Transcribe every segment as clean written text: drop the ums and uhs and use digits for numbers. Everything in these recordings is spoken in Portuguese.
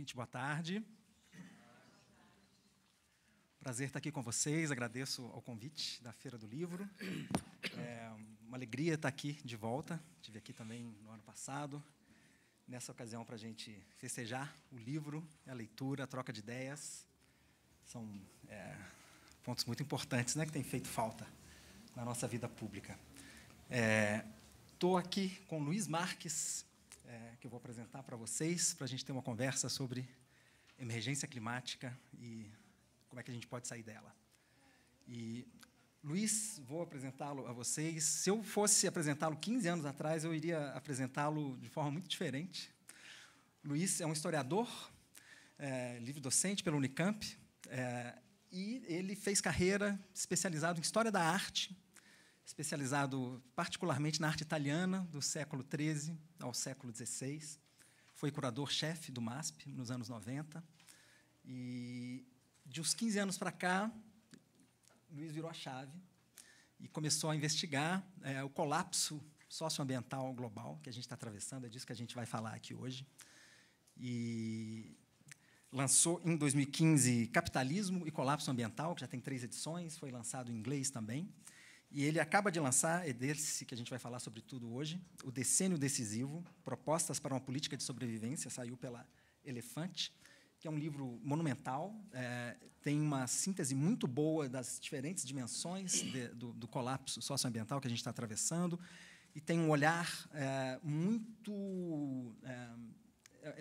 Gente, boa tarde. Prazer estar aqui com vocês. Agradeço ao convite da Feira do Livro. É uma alegria estar aqui de volta. Estive aqui também no ano passado. Nessa ocasião, para a gente festejar o livro, a leitura, a troca de ideias. São pontos muito importantes, né, que têm feito falta na nossa vida pública. Estou aqui com o Luiz Marques, que eu vou apresentar para vocês, para a gente ter uma conversa sobre emergência climática e como é que a gente pode sair dela. E, Luiz, vou apresentá-lo a vocês. Se eu fosse apresentá-lo 15 anos atrás, eu iria apresentá-lo de forma muito diferente. Luiz é um historiador, livre-docente pela Unicamp, e ele fez carreira especializado em História da Arte, especializado particularmente na arte italiana, do século XIII ao século XVI. Foi curador-chefe do MASP nos anos 90. E, de uns 15 anos para cá, Luiz virou a chave e começou a investigar o colapso socioambiental global que a gente está atravessando. É disso que a gente vai falar aqui hoje. E lançou, em 2015, Capitalismo e Colapso Ambiental, que já tem 3 edições, foi lançado em inglês também. E ele acaba de lançar, é desse que a gente vai falar sobre tudo hoje, O Decênio Decisivo, Propostas para uma Política de Sobrevivência, saiu pela Elefante, que é um livro monumental, tem uma síntese muito boa das diferentes dimensões do colapso socioambiental que a gente está atravessando, e tem um olhar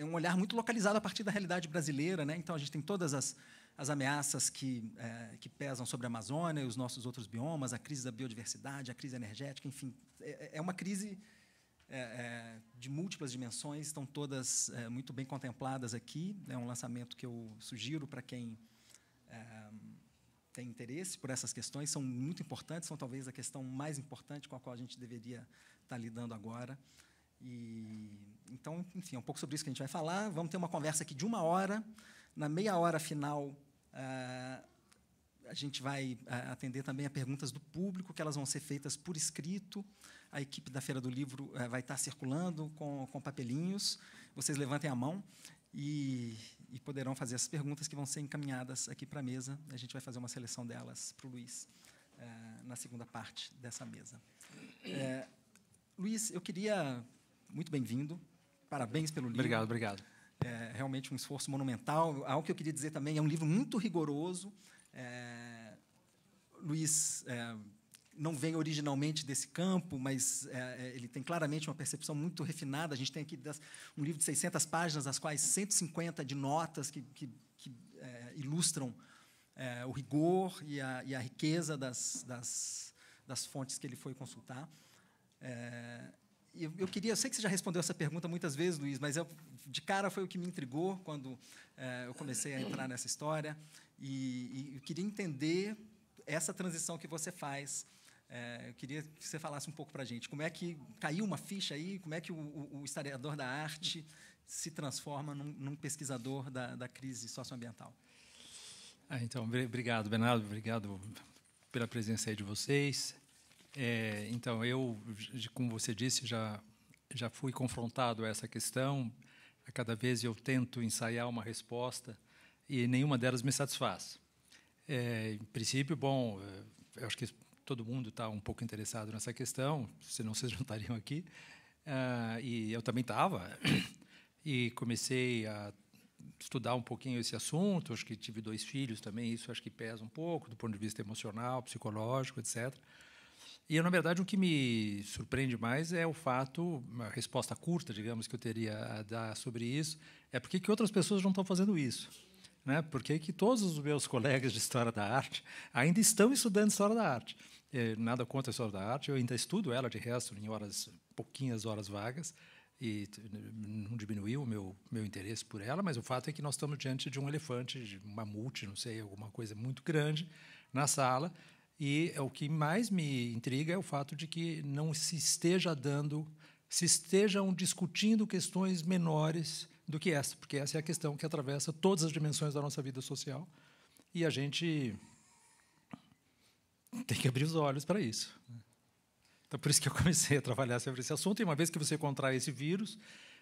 um olhar muito localizado a partir da realidade brasileira, né? Então, a gente tem todas as ameaças que pesam sobre a Amazônia e os nossos outros biomas, a crise da biodiversidade, a crise energética, enfim. É uma crise de múltiplas dimensões, estão todas muito bem contempladas aqui. É um lançamento que eu sugiro para quem tem interesse por essas questões. São muito importantes, são talvez a questão mais importante com a qual a gente deveria estar lidando agora. Então, enfim, é um pouco sobre isso que a gente vai falar. Vamos ter uma conversa aqui de 1 hora. Na meia hora final, a gente vai atender também a perguntas do público, que elas vão ser feitas por escrito. A equipe da Feira do Livro vai estar circulando com papelinhos. Vocês levantem a mão e poderão fazer as perguntas que vão ser encaminhadas aqui para a mesa. A gente vai fazer uma seleção delas para o Luiz na segunda parte dessa mesa. Luiz, eu queria... Muito bem-vindo. Parabéns pelo livro. Obrigado, obrigado. É realmente um esforço monumental. Algo que eu queria dizer também, é um livro muito rigoroso. Luiz não vem originalmente desse campo, mas ele tem claramente uma percepção muito refinada. A gente tem aqui um livro de 600 páginas, das quais 150 de notas que ilustram o rigor e a riqueza das fontes que ele foi consultar. Eu sei que você já respondeu essa pergunta muitas vezes, Luiz, mas de cara foi o que me intrigou quando eu comecei a entrar nessa história, e eu queria entender essa transição que você faz. Eu queria que você falasse um pouco para a gente. Como é que caiu uma ficha aí? Como é que o historiador da arte se transforma num pesquisador da crise socioambiental? Então, obrigado, Bernardo. Obrigado pela presença aí de vocês. Então, como você disse, já fui confrontado a essa questão. A cada vez eu tento ensaiar uma resposta e nenhuma delas me satisfaz. Em princípio, bom, eu acho que todo mundo está um pouco interessado nessa questão, senão vocês não estariam aqui. E eu também estava. E comecei a estudar um pouquinho esse assunto. Acho que tive 2 filhos também, isso acho que pesa um pouco do ponto de vista emocional, psicológico, etc. E, na verdade, o que me surpreende mais é o fato, uma resposta curta, digamos, que eu teria a dar sobre isso, é por que outras pessoas não estão fazendo isso, né? Por que todos os meus colegas de História da Arte ainda estão estudando História da Arte? Nada contra a História da Arte, eu ainda estudo ela, de resto, em pouquinhas horas vagas, e não diminuiu o meu interesse por ela, mas o fato é que nós estamos diante de um elefante, de um mamute, não sei, alguma coisa muito grande na sala. E o que mais me intriga é o fato de que não se estejam discutindo questões menores do que essa, porque essa é a questão que atravessa todas as dimensões da nossa vida social, e a gente tem que abrir os olhos para isso. Então, por isso que eu comecei a trabalhar sobre esse assunto, e uma vez que você contrai esse vírus,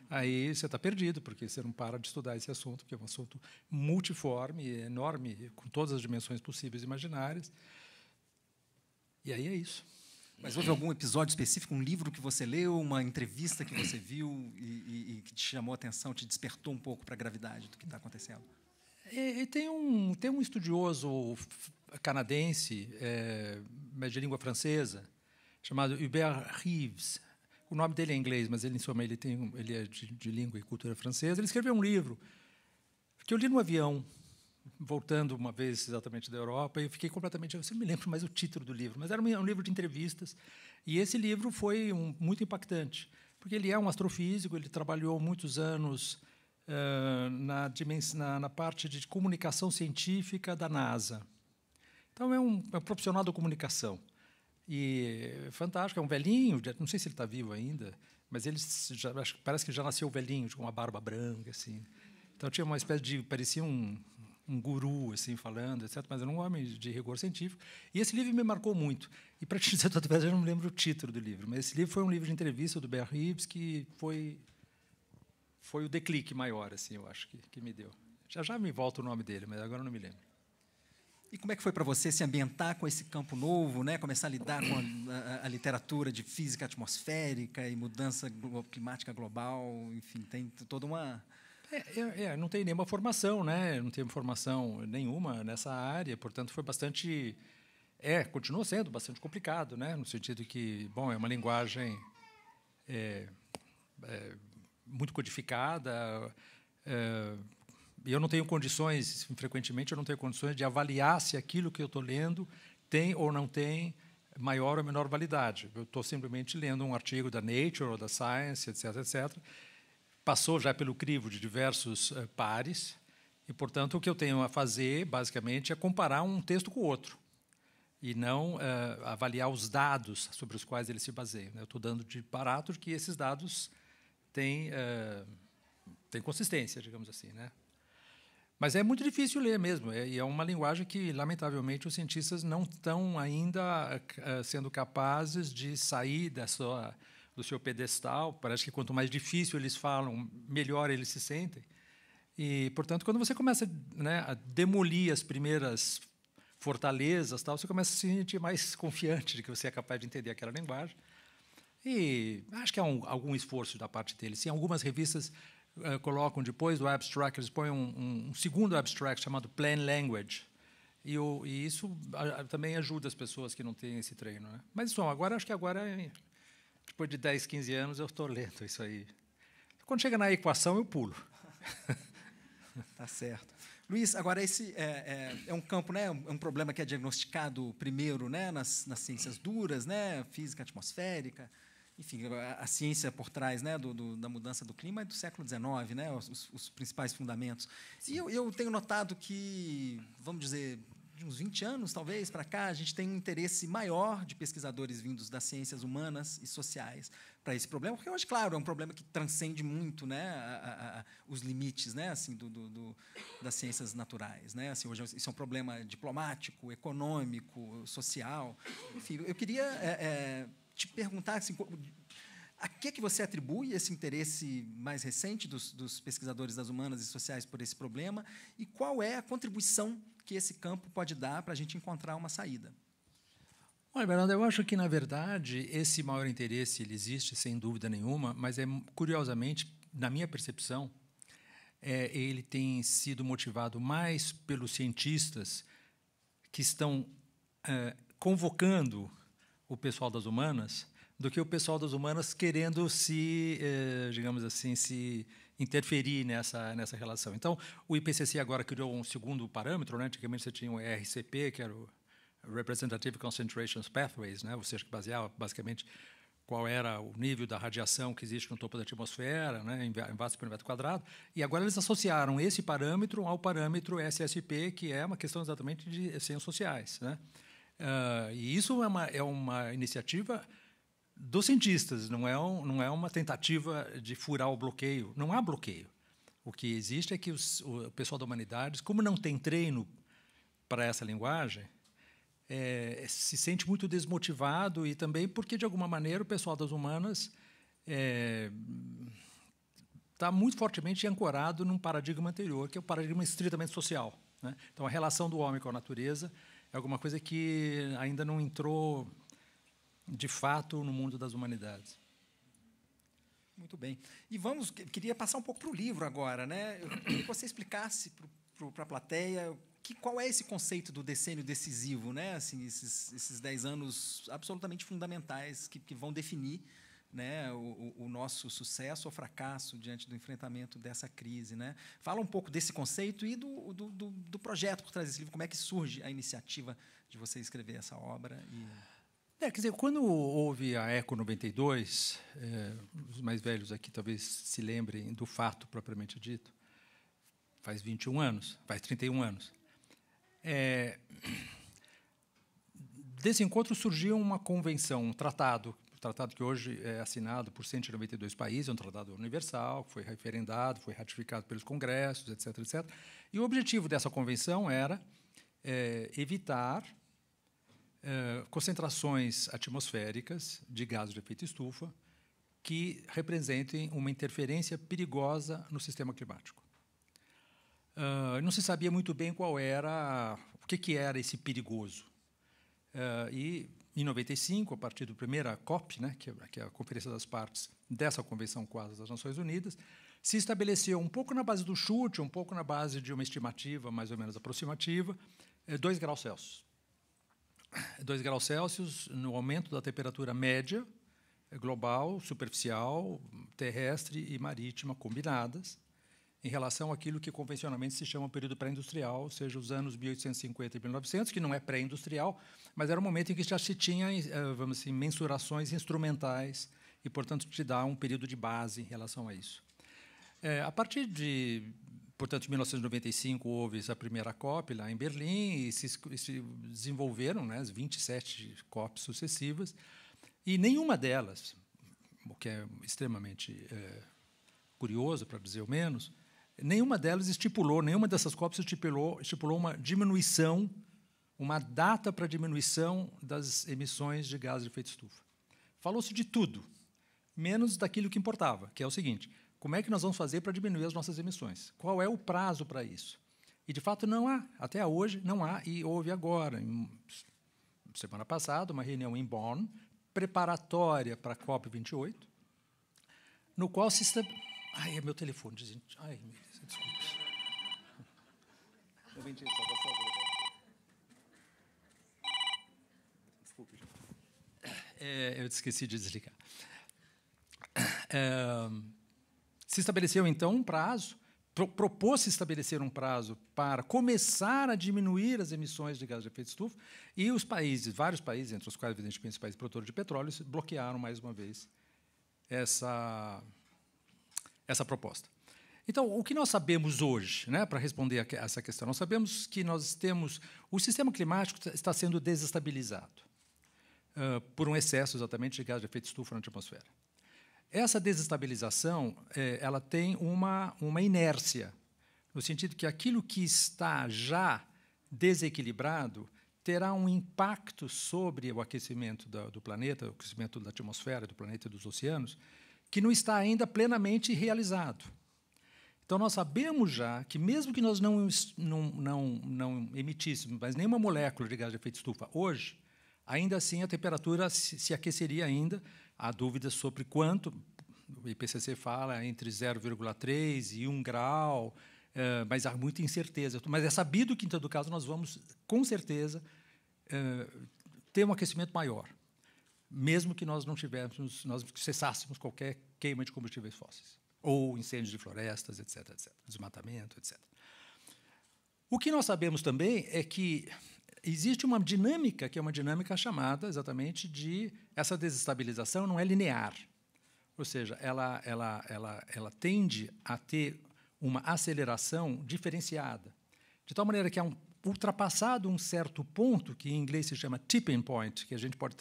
aí você está perdido, porque você não para de estudar esse assunto, que é um assunto multiforme, enorme, com todas as dimensões possíveis e imaginárias. E aí é isso. Mas houve algum episódio específico, um livro que você leu, uma entrevista que você viu e que te chamou a atenção, te despertou um pouco para a gravidade do que está acontecendo? Tem um estudioso canadense, mas de língua francesa, chamado Hubert Reeves. O nome dele é em inglês, mas ele, em suma, ele é de língua e cultura francesa. Ele escreveu um livro que eu li no avião, voltando uma vez exatamente da Europa, e eu fiquei completamente... Eu não me lembro mais o título do livro, mas era um livro de entrevistas. E esse livro foi muito impactante, porque ele é um astrofísico, ele trabalhou muitos anos na parte de comunicação científica da NASA. Então, é um profissional da comunicação. E fantástico, é um velhinho, não sei se ele está vivo ainda, mas ele parece que já nasceu velhinho, com uma barba branca, assim. Então tinha uma espécie de... parecia um guru, assim, falando, etc., mas era um homem de rigor científico. E esse livro me marcou muito. E, para te dizer toda a verdade, eu não me lembro o título do livro, mas esse livro foi um livro de entrevista do Hubert Reeves que foi o declique maior, assim, eu acho, que me deu. Já me volta o nome dele, mas agora eu não me lembro. E como é que foi para você se ambientar com esse campo novo, né? Começar a lidar com a literatura de física atmosférica e mudança climática global, enfim, tem toda uma... Não tenho nenhuma formação, né? Não tenho formação nenhuma nessa área, portanto, foi bastante... continua sendo bastante complicado, né? No sentido que, bom, é uma linguagem muito codificada, e eu não tenho condições, frequentemente, eu não tenho condições de avaliar se aquilo que eu estou lendo tem ou não tem maior ou menor validade. Eu estou simplesmente lendo um artigo da Nature ou da Science, etc., etc., passou já pelo crivo de diversos pares, e, portanto, o que eu tenho a fazer, basicamente, é comparar um texto com o outro, e não avaliar os dados sobre os quais ele se baseia. Eu estou dando de barato que esses dados têm consistência, digamos assim, né? Mas é muito difícil ler mesmo, e é uma linguagem que, lamentavelmente, os cientistas não estão ainda sendo capazes de sair do seu pedestal. Parece que quanto mais difícil eles falam, melhor eles se sentem. E, portanto, quando você começa, né, a demolir as primeiras fortalezas, tal, você começa a se sentir mais confiante de que você é capaz de entender aquela linguagem. E acho que há algum esforço da parte deles. Sim, algumas revistas colocam, depois do abstract, eles põem um segundo abstract chamado Plain Language. E isso também ajuda as pessoas que não têm esse treino, né? Mas, acho que agora, depois de 10, 15 anos, eu estou lendo isso aí. Quando chega na equação, eu pulo. Tá certo. Luiz, agora esse é um campo, né, é um problema que é diagnosticado primeiro, né, nas ciências duras, né, física atmosférica, enfim, a ciência por trás, né, da mudança do clima é do século XIX, né, os principais fundamentos. E eu tenho notado que, vamos dizer, de uns 20 anos, talvez, para cá, a gente tem um interesse maior de pesquisadores vindos das ciências humanas e sociais para esse problema, porque hoje, claro, é um problema que transcende muito, né, os limites, né, assim, das ciências naturais, né? Assim, hoje isso é um problema diplomático, econômico, social. Enfim, eu queria te perguntar assim, a que você atribui esse interesse mais recente dos pesquisadores das humanas e sociais por esse problema e qual é a contribuição que esse campo pode dar para a gente encontrar uma saída? Olha, Bernardo, eu acho que, na verdade, esse maior interesse ele existe, sem dúvida nenhuma, mas, curiosamente, na minha percepção, ele tem sido motivado mais pelos cientistas que estão convocando o pessoal das humanas do que o pessoal das humanas querendo digamos assim, se interferir nessa relação. Então, o IPCC agora criou um segundo parâmetro, né? Antigamente você tinha o RCP, que era o Representative Concentration Pathways, né? Ou seja, que baseava basicamente qual era o nível da radiação que existe no topo da atmosfera, né, em watts por metro quadrado, e agora eles associaram esse parâmetro ao parâmetro SSP, que é uma questão exatamente de ciências sociais, né? E isso é uma iniciativa dos cientistas, não é uma tentativa de furar o bloqueio. Não há bloqueio. O que existe é que o pessoal da humanidades, como não tem treino para essa linguagem, se sente muito desmotivado e também porque, de alguma maneira, o pessoal das humanas está muito fortemente ancorado num paradigma anterior, que é o paradigma estritamente social, né? Então, a relação do homem com a natureza é alguma coisa que ainda não entrou, de fato, no mundo das humanidades. Muito bem. E queria passar um pouco para o livro agora, né? Eu queria que você explicasse para a plateia qual é esse conceito do decênio decisivo, né? Assim, esses 10 anos absolutamente fundamentais que vão definir, né, o nosso sucesso ou fracasso diante do enfrentamento dessa crise, né? Fala um pouco desse conceito e do projeto por trás desse livro. Como é que surge a iniciativa de você escrever essa obra? Quer dizer, quando houve a Eco 92, os mais velhos aqui talvez se lembrem do fato propriamente dito, faz 21 anos, faz 31 anos. Desse encontro surgiu uma convenção, um tratado que hoje é assinado por 192 países, é um tratado universal, que foi referendado, foi ratificado pelos congressos, etc., etc. E o objetivo dessa convenção era evitar concentrações atmosféricas de gases de efeito estufa que representem uma interferência perigosa no sistema climático. Não se sabia muito bem o que era esse perigoso. E, em 95, a partir da primeira COP, né, que é a Conferência das Partes dessa Convenção Quadro das Nações Unidas, se estabeleceu, um pouco na base do chute, um pouco na base de uma estimativa mais ou menos aproximativa, 2 graus Celsius. 2 graus Celsius no aumento da temperatura média global, superficial, terrestre e marítima combinadas, em relação àquilo que convencionalmente se chama período pré-industrial, ou seja, os anos 1850 e 1900, que não é pré-industrial, mas era um momento em que já se tinha, vamos assim, mensurações instrumentais e, portanto, te dá um período de base em relação a isso. A partir de, portanto, em 1995 houve essa primeira COP lá em Berlim e se desenvolveram, né, as 27 COPs sucessivas, e nenhuma delas, o que é extremamente curioso, para dizer o menos, nenhuma dessas COPs estipulou uma diminuição, uma data para diminuição das emissões de gases de efeito estufa. Falou-se de tudo, menos daquilo que importava, que é o seguinte: como é que nós vamos fazer para diminuir as nossas emissões? Qual é o prazo para isso? E, de fato, não há. Até hoje, não há, e houve agora, semana passada, uma reunião em Bonn, preparatória para a COP28, no qual se estabeleceu... Ai, é meu telefone, gente. Ai, desculpe. Desculpe. Eu esqueci de desligar. Se estabeleceu, então, um prazo, propôs-se estabelecer um prazo para começar a diminuir as emissões de gás de efeito estufa, e os países, vários países, entre os quais, evidentemente, os países produtores de petróleo, bloquearam, mais uma vez, essa proposta. Então, o que nós sabemos hoje, né, para responder a essa questão? Nós sabemos que o sistema climático está sendo desestabilizado por um excesso, exatamente, de gás de efeito estufa na atmosfera. Essa desestabilização ela tem uma inércia, no sentido que aquilo que está já desequilibrado terá um impacto sobre o aquecimento do planeta, o aquecimento da atmosfera, do planeta e dos oceanos, que não está ainda plenamente realizado. Então, nós sabemos já que, mesmo que nós não emitíssemos mais nenhuma molécula de gás de efeito estufa hoje, ainda assim a temperatura se aqueceria ainda. Há dúvidas sobre quanto. O IPCC fala entre 0,3 e 1 grau, mas há muita incerteza. Mas é sabido que, em todo caso, nós vamos, com certeza, ter um aquecimento maior, mesmo que nós cessássemos qualquer queima de combustíveis fósseis, ou incêndios de florestas, etc., desmatamento, etc. O que nós sabemos também é que existe uma dinâmica, que é uma dinâmica chamada exatamente de... Essa desestabilização não é linear, ou seja, ela tende a ter uma aceleração diferenciada, de tal maneira que, ultrapassado um certo ponto, que em inglês se chama tipping point, que a gente pode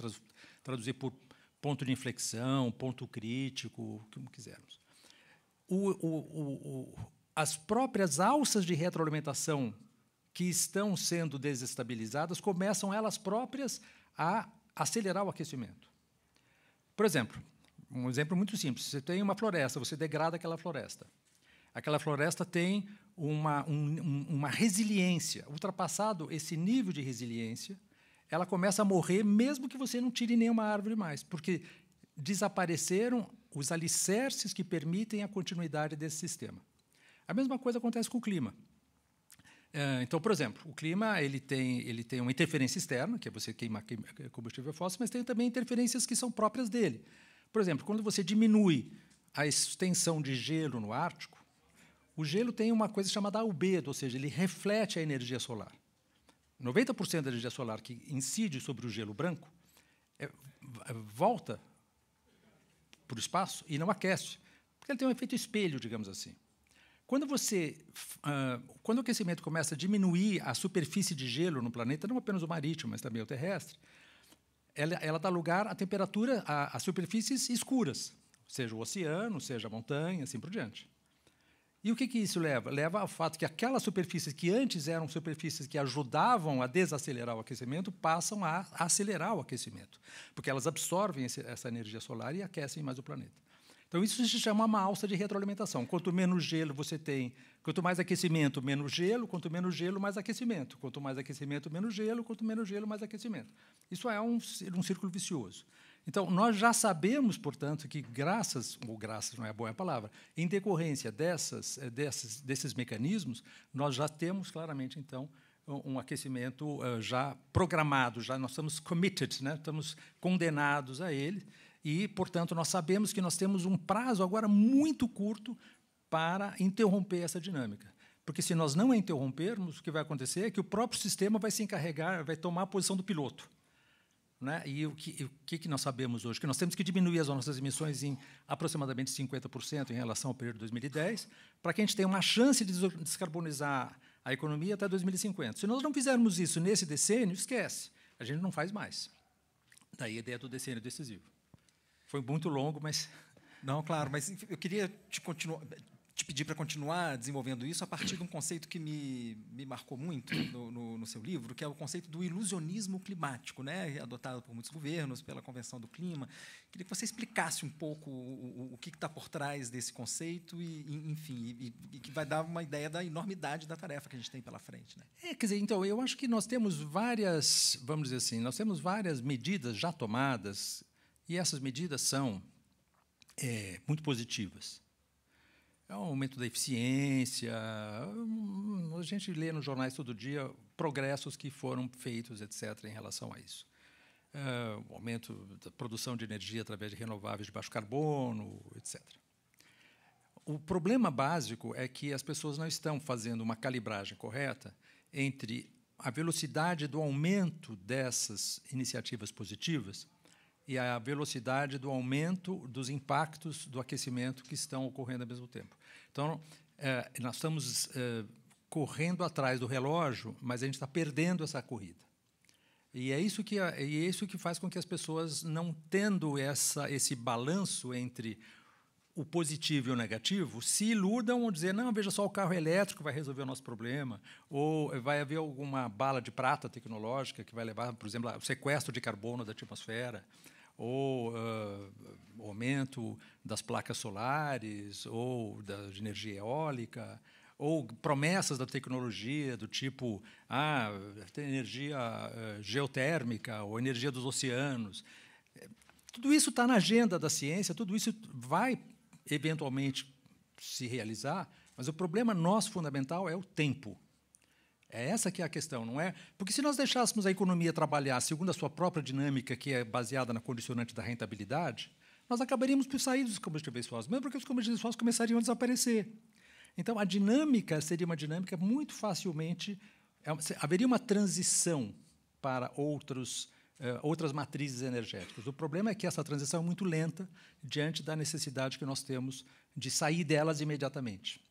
traduzir por ponto de inflexão, ponto crítico, como quisermos. As próprias alças de retroalimentação que estão sendo desestabilizadas começam elas próprias a acelerar o aquecimento. Por exemplo, Um exemplo muito simples. Você tem uma floresta, você degrada aquela floresta. Aquela floresta tem uma resiliência. Ultrapassado esse nível de resiliência, ela começa a morrer, mesmo que você não tire nenhuma árvore mais, porque desapareceram os alicerces que permitem a continuidade desse sistema. A mesma coisa acontece com o clima. Então, por exemplo, o clima ele tem uma interferência externa, que é você queimar combustível fóssil, mas tem também interferências que são próprias dele. Por exemplo, quando você diminui a extensão de gelo no Ártico, o gelo tem uma coisa chamada albedo, ou seja, ele reflete a energia solar. 90% da energia solar que incide sobre o gelo branco volta para o espaço e não aquece, porque ele tem um efeito espelho, digamos assim. Quando o aquecimento começa a diminuir a superfície de gelo no planeta, não apenas o marítimo, mas também o terrestre, ela dá lugar à temperatura, a superfícies escuras, seja o oceano, seja a montanha, assim por diante. E o que isso leva? Leva ao fato que aquelas superfícies que antes eram superfícies que ajudavam a desacelerar o aquecimento passam a acelerar o aquecimento, porque elas absorvem essa energia solar e aquecem mais o planeta. Então, isso se chama uma alça de retroalimentação. Quanto menos gelo você tem, quanto mais aquecimento, menos gelo, quanto menos gelo, mais aquecimento. Quanto mais aquecimento, menos gelo, quanto menos gelo, mais aquecimento. Isso é um círculo vicioso. Então, nós já sabemos, portanto, que graças não é boa a palavra, em decorrência desses mecanismos, nós já temos claramente, então, um aquecimento já programado, já nós estamos committed, né? Estamos condenados a ele. E, portanto, nós sabemos que nós temos um prazo agora muito curto para interromper essa dinâmica. Porque, se nós não a interrompermos, o que vai acontecer é que o próprio sistema vai se encarregar, vai tomar a posição do piloto. Né? E o que nós sabemos hoje? Que nós temos que diminuir as nossas emissões em aproximadamente 50% em relação ao período de 2010, para que a gente tenha uma chance de descarbonizar a economia até 2050. Se nós não fizermos isso nesse decênio, esquece, a gente não faz mais. Daí a ideia do decênio decisivo. Foi muito longo, mas... Não, claro, mas eu queria te pedir para continuar desenvolvendo isso a partir de um conceito que me marcou muito no seu livro, que é o conceito do ilusionismo climático, né, adotado por muitos governos, pela Convenção do Clima. Queria que você explicasse um pouco o que está por trás desse conceito e que vai dar uma ideia da enormidade da tarefa que a gente tem pela frente. Né? Quer dizer, então, eu acho que nós temos várias, vamos dizer assim, nós temos várias medidas já tomadas, e essas medidas são muito positivas. É um aumento da eficiência. A gente lê nos jornais todo dia progressos que foram feitos, etc., em relação a isso. O aumento da produção de energia através de renováveis de baixo carbono, etc. O problema básico é que as pessoas não estão fazendo uma calibragem correta entre a velocidade do aumento dessas iniciativas positivas e a velocidade do aumento dos impactos do aquecimento que estão ocorrendo ao mesmo tempo. Então, nós estamos correndo atrás do relógio, mas a gente está perdendo essa corrida. E é isso que faz com que as pessoas, não tendo esse balanço entre o positivo e o negativo, se iludam ou dizer, não, veja só, o carro elétrico vai resolver o nosso problema, ou vai haver alguma bala de prata tecnológica que vai levar, por exemplo, ao sequestro de carbono da atmosfera, ou o aumento das placas solares, ou de energia eólica, ou promessas da tecnologia do tipo tem energia geotérmica ou energia dos oceanos. Tudo isso está na agenda da ciência, tudo isso vai eventualmente se realizar, mas o problema nosso fundamental é o tempo. É essa que é a questão, não é? Porque se nós deixássemos a economia trabalhar segundo a sua própria dinâmica, que é baseada na condicionante da rentabilidade, nós acabaríamos por sair dos combustíveis fósseis, mesmo porque os combustíveis fósseis começariam a desaparecer. Então, a dinâmica seria uma dinâmica muito facilmente... haveria uma transição para outras matrizes energéticas. O problema é que essa transição é muito lenta diante da necessidade que nós temos de sair delas imediatamente.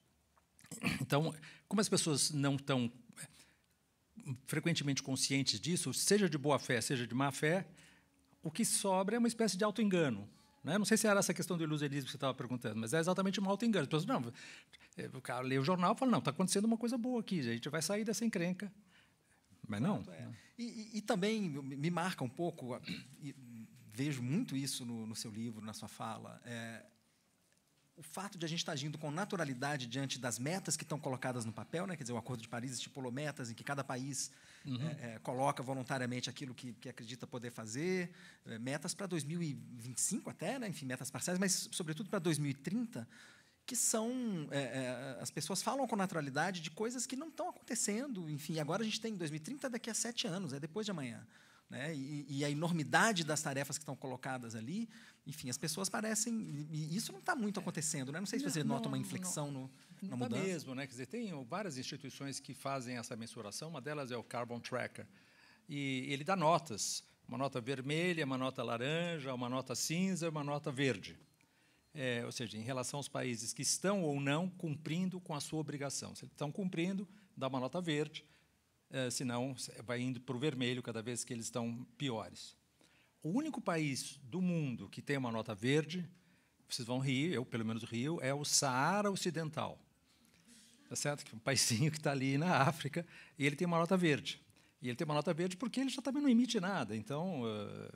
Então, como as pessoas não estão frequentemente conscientes disso, seja de boa fé, seja de má fé, o que sobra é uma espécie de auto-engano. Né? Não sei se era essa questão do ilusionismo que você estava perguntando, mas é exatamente um auto-engano. As pessoas, não, o cara lê o jornal e fala, não, está acontecendo uma coisa boa aqui, a gente vai sair dessa encrenca. Mas não. E também me marca um pouco vejo muito isso no seu livro, na sua fala, o fato de a gente estar agindo com naturalidade diante das metas que estão colocadas no papel, né? Quer dizer, o Acordo de Paris estipulou metas em que cada país coloca voluntariamente aquilo que acredita poder fazer, metas para 2025 até, né? Enfim, metas parciais, mas, sobretudo, para 2030, que são... as pessoas falam com naturalidade de coisas que não estão acontecendo. Enfim, agora a gente tem 2030 daqui a 7 anos, é depois de amanhã. Né? E a enormidade das tarefas que estão colocadas ali, enfim, as pessoas parecem... E isso não está muito acontecendo, né? Não sei se você nota uma inflexão na mudança. Mesmo, né? Quer dizer, tem várias instituições que fazem essa mensuração, uma delas é o Carbon Tracker, e ele dá notas, uma nota vermelha, uma nota laranja, uma nota cinza, uma nota verde. Ou seja, em relação aos países que estão ou não cumprindo com a sua obrigação. Se eles estão cumprindo, dá uma nota verde, senão vai indo para o vermelho cada vez que eles estão piores. O único país do mundo que tem uma nota verde, vocês vão rir, eu pelo menos rio, é o Saara Ocidental. Tá certo? Que é um paísinho que está ali na África, e ele tem uma nota verde. E ele tem uma nota verde porque ele já também não emite nada, então,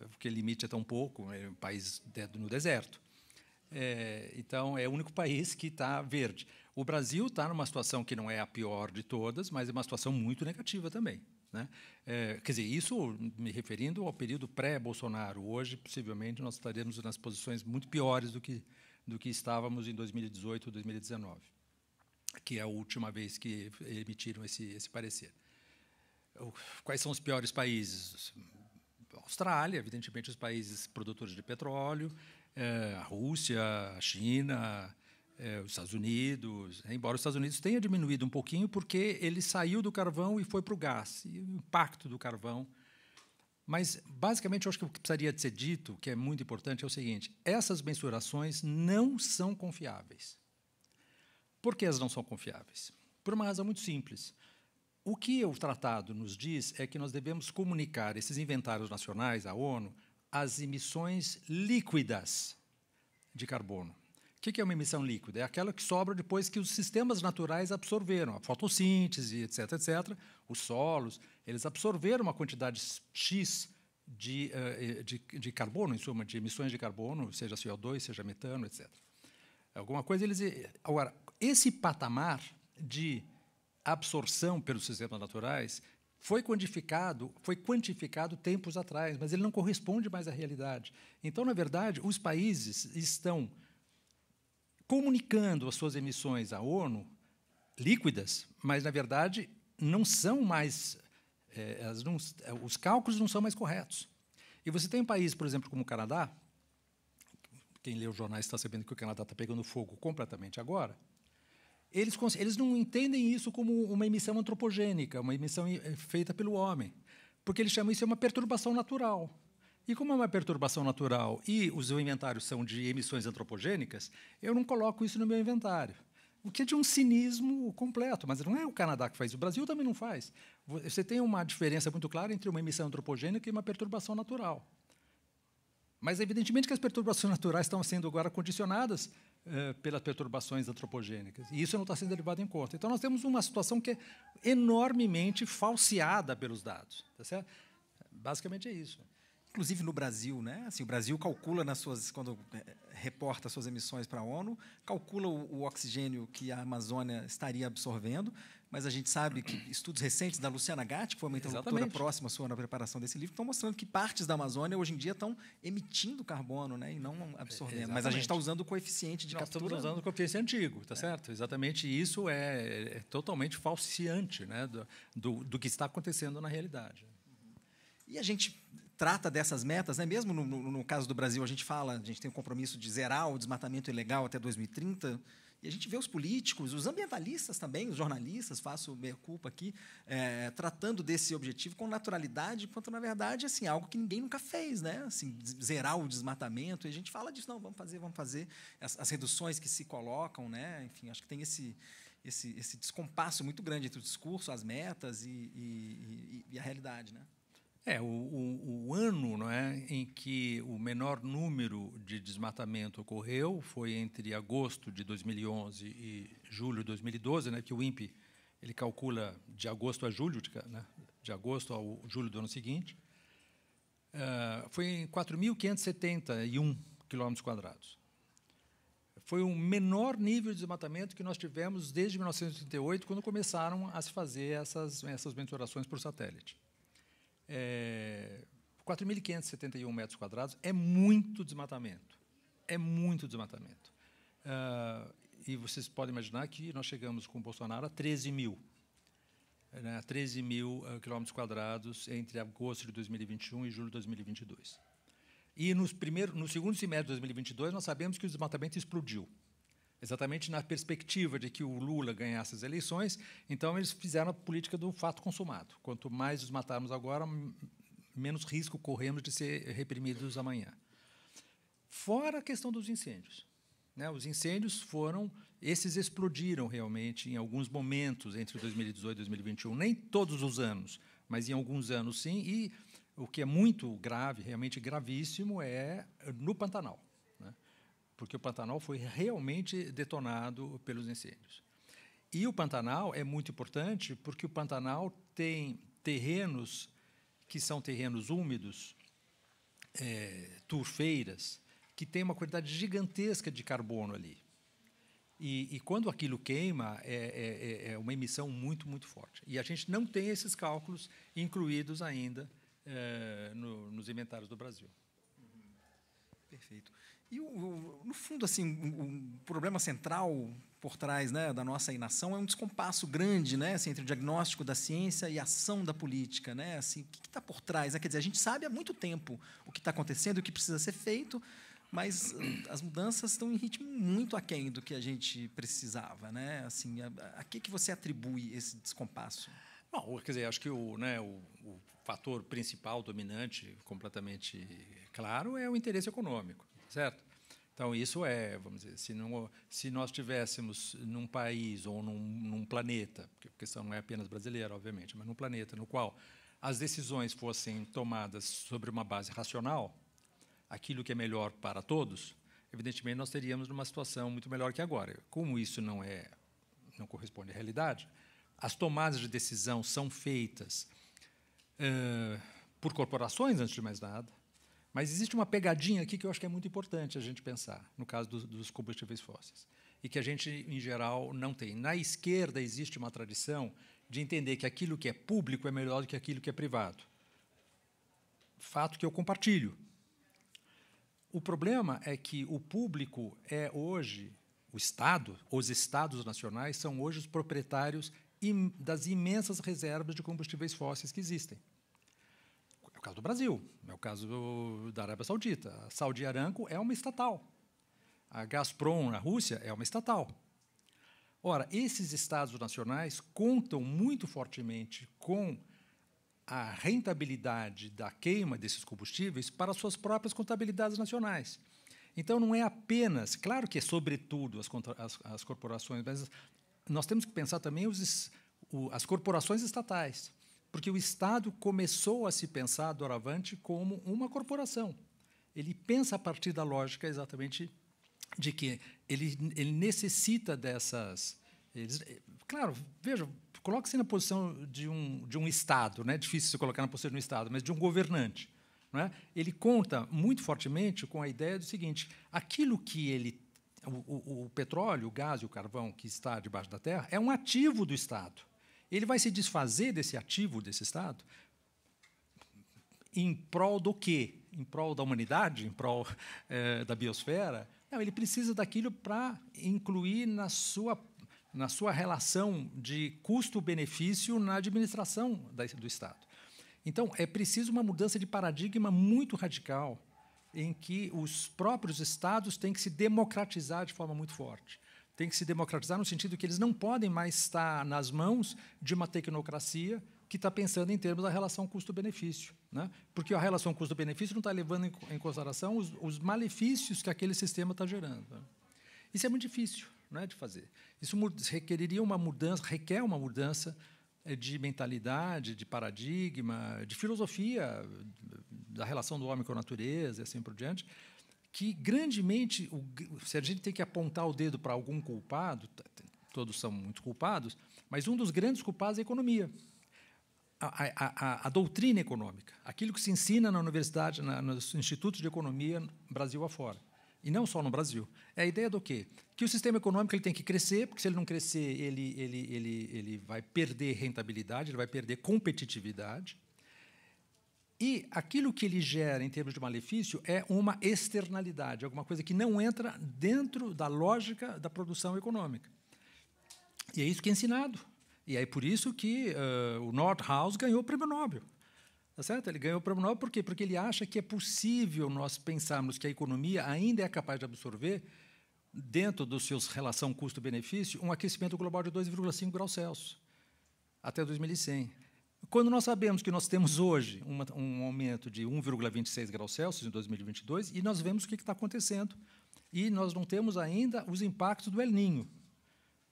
porque ele emite tão pouco, é um país no deserto. Então, é o único país que está verde. O Brasil está numa situação que não é a pior de todas, mas é uma situação muito negativa também. Né? Quer dizer, isso me referindo ao período pré-Bolsonaro. Hoje, possivelmente, nós estaremos nas posições muito piores do que estávamos em 2018 ou 2019, que é a última vez que emitiram esse parecer. Quais são os piores países? A Austrália, evidentemente, os países produtores de petróleo, a Rússia, a China, os Estados Unidos, embora os Estados Unidos tenha diminuído um pouquinho, porque ele saiu do carvão e foi para o gás, e o impacto do carvão. Mas, basicamente, eu acho que o que precisaria de ser dito, que é muito importante, é o seguinte: essas mensurações não são confiáveis. Por que elas não são confiáveis? Por uma razão muito simples. O que o tratado nos diz é que nós devemos comunicar esses inventários nacionais à ONU as emissões líquidas de carbono. O que é uma emissão líquida? É aquela que sobra depois que os sistemas naturais absorveram, a fotossíntese, etc., etc., os solos, eles absorveram uma quantidade X de carbono, em suma, de emissões de carbono, seja CO2, seja metano, etc. Alguma coisa eles... Agora, esse patamar de absorção pelos sistemas naturais foi quantificado tempos atrás, mas ele não corresponde mais à realidade. Então, na verdade, os países estão comunicando as suas emissões à ONU líquidas, mas, na verdade, não são mais... os cálculos não são mais corretos. E você tem um país, por exemplo, como o Canadá, quem lê os jornais está sabendo que o Canadá está pegando fogo completamente agora. Eles não entendem isso como uma emissão antropogênica, uma emissão feita pelo homem, porque eles chamam isso de uma perturbação natural. E como é uma perturbação natural e os inventários são de emissões antropogênicas, eu não coloco isso no meu inventário, o que é de um cinismo completo, mas não é o Canadá que faz, o Brasil também não faz. Você tem uma diferença muito clara entre uma emissão antropogênica e uma perturbação natural. Mas, evidentemente, que as perturbações naturais estão sendo agora condicionadas pelas perturbações antropogênicas. E isso não está sendo levado em conta. Então, nós temos uma situação que é enormemente falseada pelos dados. Tá certo? Basicamente é isso. Inclusive no Brasil, né? Assim, o Brasil calcula quando reporta suas emissões para a ONU, calcula o oxigênio que a Amazônia estaria absorvendo, mas a gente sabe que estudos recentes da Luciana Gatti, que foi uma interlocutora próxima sua na preparação desse livro, estão mostrando que partes da Amazônia hoje em dia estão emitindo carbono, né, e não absorvendo. Exatamente. Mas a gente está usando o coeficiente de captura. Nós estamos usando o coeficiente antigo, tá certo? Exatamente. Isso é totalmente falseante, né, do que está acontecendo na realidade. E a gente trata dessas metas, né? Mesmo no caso do Brasil, a gente tem um compromisso de zerar o desmatamento ilegal até 2030, e a gente vê os políticos, os ambientalistas também, os jornalistas, faço meia-culpa aqui, tratando desse objetivo com naturalidade, enquanto, na verdade, assim, algo que ninguém nunca fez, né? Assim, zerar o desmatamento, e a gente fala disso, não, vamos fazer as reduções que se colocam, né? Enfim, acho que tem esse descompasso muito grande entre o discurso, as metas e a realidade, né? O ano, não é, em que o menor número de desmatamento ocorreu foi entre agosto de 2011 e julho de 2012, né, que o INPE ele calcula de agosto a julho, né, de agosto ao julho do ano seguinte. foi em 4.571 quilômetros quadrados. Foi o menor nível de desmatamento que nós tivemos desde 1938, quando começaram a se fazer essas mensurações por satélite. 4.571 metros quadrados é muito desmatamento. É muito desmatamento. E vocês podem imaginar que nós chegamos com o Bolsonaro a 13 mil. 13 mil quilômetros quadrados entre agosto de 2021 e julho de 2022. E no segundo semestre de 2022, nós sabemos que o desmatamento explodiu, exatamente na perspectiva de que o Lula ganhasse as eleições. Então, eles fizeram a política do fato consumado. Quanto mais desmatarmos agora, menos risco corremos de ser reprimidos amanhã. Fora a questão dos incêndios. Os incêndios esses explodiram realmente em alguns momentos entre 2018 e 2021, nem todos os anos, mas em alguns anos sim, e o que é muito grave, realmente gravíssimo, é no Pantanal, porque o Pantanal foi realmente detonado pelos incêndios. E o Pantanal é muito importante porque o Pantanal tem terrenos que são terrenos úmidos, turfeiras, que tem uma quantidade gigantesca de carbono ali. E quando aquilo queima, é uma emissão muito, muito forte. E a gente não tem esses cálculos incluídos ainda nos inventários do Brasil. Perfeito. E, no fundo, assim, o problema central por trás, da nossa inação é um descompasso grande, assim, entre o diagnóstico da ciência e a ação da política. Assim, o que está por trás? Quer dizer, a gente sabe há muito tempo o que está acontecendo, o que precisa ser feito, mas as mudanças estão em ritmo muito aquém do que a gente precisava. Assim, a que você atribui esse descompasso? Bom, quer dizer, acho que o fator principal, dominante, completamente claro, é o interesse econômico, certo? Então, isso vamos dizer, se nós tivéssemos num país ou num planeta, porque a questão não é apenas brasileira, obviamente, mas num planeta no qual as decisões fossem tomadas sobre uma base racional, aquilo que é melhor para todos, evidentemente nós teríamos uma situação muito melhor que agora. Como isso não corresponde à realidade, as tomadas de decisão são feitas por corporações, antes de mais nada, mas existe uma pegadinha aqui que eu acho que é muito importante a gente pensar, no caso dos combustíveis fósseis, e que a gente, em geral, não tem. Na esquerda existe uma tradição de entender que aquilo que é público é melhor do que aquilo que é privado. Fato que eu compartilho. O problema é que o público é hoje, o Estado, os Estados nacionais são hoje os proprietários das imensas reservas de combustíveis fósseis que existem. É o caso do Brasil, é o caso da Arábia Saudita. A Saudi Aramco é uma estatal. A Gazprom, na Rússia, é uma estatal. Ora, esses Estados nacionais contam muito fortemente com a rentabilidade da queima desses combustíveis para suas próprias contabilidades nacionais. Então, não é apenas, claro que é sobretudo as corporações, mas nós temos que pensar também as corporações estatais, porque o Estado começou a se pensar, doravante, como uma corporação. Ele pensa a partir da lógica exatamente de que ele necessita dessas... claro, veja, coloque-se na posição de um Estado, não é difícil se colocar na posição de um Estado, mas de um governante. Não é? Ele conta muito fortemente com a ideia do seguinte: aquilo que o petróleo, o gás e o carvão que está debaixo da terra é um ativo do Estado. Ele vai se desfazer desse ativo desse Estado em prol do quê? Em prol da humanidade? Em prol da biosfera? Não, ele precisa daquilo para incluir na sua relação de custo-benefício na administração do Estado. Então, é preciso uma mudança de paradigma muito radical, em que os próprios Estados têm que se democratizar de forma muito forte. Tem que se democratizar no sentido que eles não podem mais estar nas mãos de uma tecnocracia que está pensando em termos da relação custo-benefício, né? Porque a relação custo-benefício não está levando em consideração os malefícios que aquele sistema está gerando, né? Isso é muito difícil, não é, de fazer. Isso requer uma mudança de mentalidade, de paradigma, de filosofia da relação do homem com a natureza e assim por diante, que grandemente, se a gente tem que apontar o dedo para algum culpado, todos são muito culpados, mas um dos grandes culpados é a economia. a doutrina econômica, aquilo que se ensina na universidade, nos institutos de economia, Brasil afora. E não só no Brasil. É a ideia do quê? Que o sistema econômico ele tem que crescer, porque se ele não crescer, ele vai perder rentabilidade, ele vai perder competitividade. E aquilo que ele gera em termos de malefício é uma externalidade, alguma coisa que não entra dentro da lógica da produção econômica. E é isso que é ensinado. E é por isso que o Nordhaus ganhou o Prêmio Nobel. Tá certo? Ele ganhou o Prêmio Nobel por quê? Porque ele acha que é possível nós pensarmos que a economia ainda é capaz de absorver, dentro dos seus relação custo-benefício, um aquecimento global de 2,5 graus Celsius até 2100. Quando nós sabemos que nós temos hoje um aumento de 1,26 graus Celsius em 2022, e nós vemos o que está acontecendo. E nós não temos ainda os impactos do El Niño,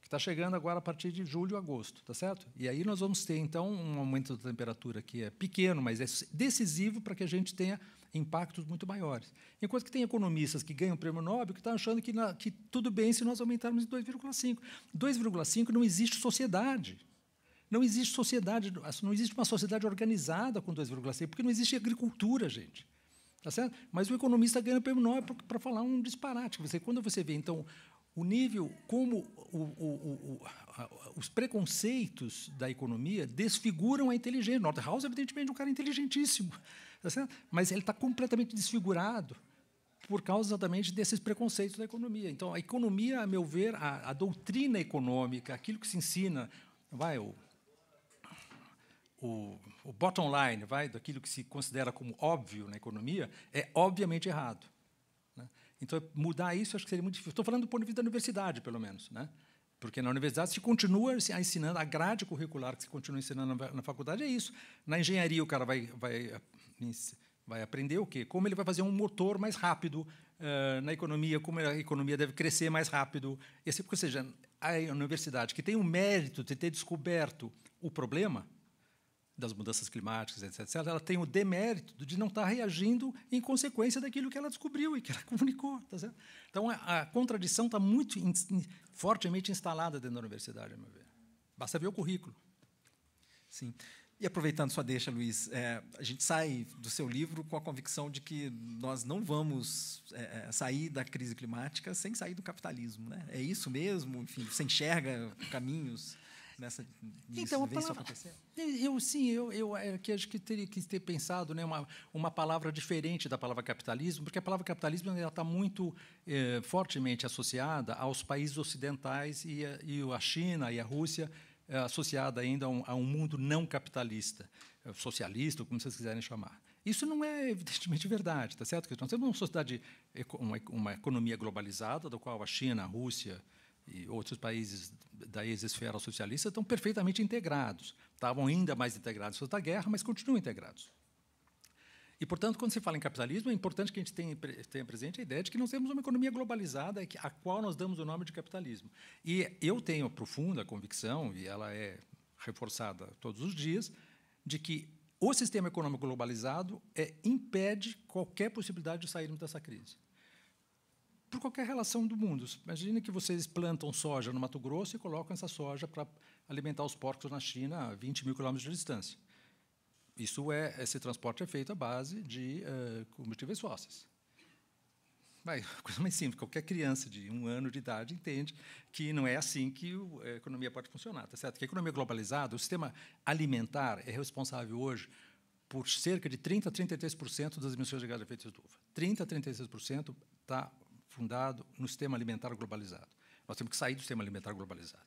que está chegando agora a partir de julho e agosto, tá certo? E aí nós vamos ter, então, um aumento da temperatura que é pequeno, mas é decisivo para que a gente tenha impactos muito maiores. Enquanto que tem economistas que ganham o Prêmio Nobel que estão achando que tudo bem se nós aumentarmos em 2,5. 2,5 não existe sociedade. Não existe sociedade, não existe uma sociedade organizada com 2,6, porque não existe agricultura, gente. Tá certo? Mas o economista ganha o Prêmio Nobel para falar um disparate. Quando você vê, então, o nível, como os preconceitos da economia desfiguram a inteligência. Nordhaus, evidentemente, é um cara inteligentíssimo, tá certo? Mas ele está completamente desfigurado por causa exatamente desses preconceitos da economia. Então, a economia, a meu ver, a doutrina econômica, aquilo que se ensina, o bottom line, daquilo que se considera como óbvio na economia, é obviamente errado. Então, mudar isso, acho que seria muito difícil. Estou falando do ponto de vista da universidade, pelo menos, né? Porque na universidade se continua ensinando, a grade curricular que se continua ensinando na faculdade é isso. Na engenharia, o cara vai aprender o quê? Como ele vai fazer um motor mais rápido. Na economia, como a economia deve crescer mais rápido. Ou seja, a universidade, que tem o mérito de ter descoberto o problema das mudanças climáticas, etc., ela tem o demérito de não estar reagindo em consequência daquilo que ela descobriu e que ela comunicou. Tá certo? Então, a contradição está muito fortemente instalada dentro da universidade, a meu ver. Basta ver o currículo. Sim. E, aproveitando sua deixa, Luiz, a gente sai do seu livro com a convicção de que nós não vamos sair da crise climática sem sair do capitalismo. Né? É isso mesmo? Enfim, você enxerga caminhos nessa então, vê isso acontecer? Eu acho que teria que ter pensado, né, uma palavra diferente da palavra capitalismo, porque a palavra capitalismo está muito fortemente associada aos países ocidentais e a China e a Rússia, associada ainda a um mundo não capitalista, socialista, como vocês quiserem chamar. Isso não é, evidentemente, verdade, tá certo? Nós temos uma sociedade, uma economia globalizada, da qual a China, a Rússia e outros países da ex-esfera socialista estão perfeitamente integrados. Estavam ainda mais integrados depois da guerra, mas continuam integrados. E, portanto, quando se fala em capitalismo, é importante que a gente tenha presente a ideia de que nós temos uma economia globalizada a qual nós damos o nome de capitalismo. E eu tenho a profunda convicção, e ela é reforçada todos os dias, de que o sistema econômico globalizado impede qualquer possibilidade de sairmos dessa crise. Por qualquer relação do mundo. Imagine que vocês plantam soja no Mato Grosso e colocam essa soja para alimentar os porcos na China a 20 mil quilômetros de distância. Esse transporte é feito à base de combustíveis fósseis. Coisa mais simples, qualquer criança de 1 ano de idade entende que não é assim que a economia pode funcionar. Tá certo? Que a economia globalizada, o sistema alimentar é responsável hoje por cerca de 30% a 33% das emissões de gás de efeito de estufa. 30% a 33% está fundado no sistema alimentar globalizado. Nós temos que sair do sistema alimentar globalizado.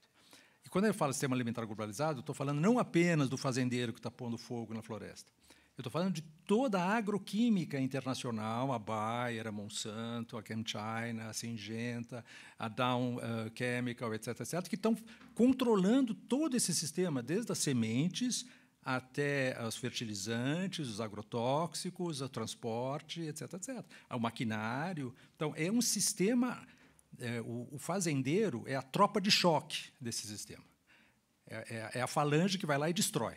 E quando eu falo sistema alimentar globalizado, eu estou falando não apenas do fazendeiro que está pondo fogo na floresta. Eu estou falando de toda a agroquímica internacional, a Bayer, a Monsanto, a ChemChina, a Syngenta, a Dow Chemical, etc., que estão controlando todo esse sistema, desde as sementes até os fertilizantes, os agrotóxicos, o transporte, etc., o maquinário. Então, é um sistema. O fazendeiro é a tropa de choque desse sistema. É a falange que vai lá e destrói.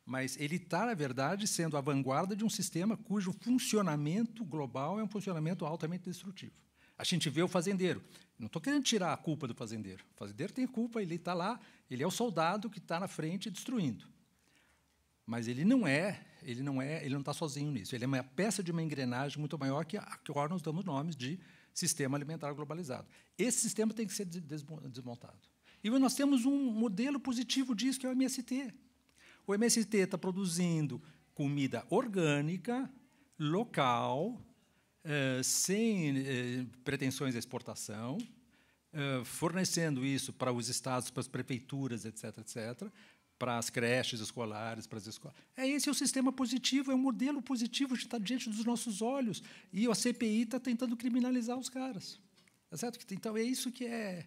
Mas ele está, na verdade, sendo a vanguarda de um sistema cujo funcionamento global é um funcionamento altamente destrutivo. A gente vê o fazendeiro. Não estou querendo tirar a culpa do fazendeiro. O fazendeiro tem culpa, ele está lá, ele é o soldado que está na frente destruindo. mas ele não está sozinho nisso. Ele é uma peça de uma engrenagem muito maior que agora nós damos nomes de sistema alimentar globalizado. Esse sistema tem que ser desmontado. E nós temos um modelo positivo disso, que é o MST. O MST está produzindo comida orgânica, local, sem pretensões à exportação, fornecendo isso para os estados, para as prefeituras, etc., etc., para as creches escolares, para as escolas. Esse é o sistema positivo, é um modelo positivo que está diante dos nossos olhos. E a CPI está tentando criminalizar os caras. Tá certo? Então, é isso que é...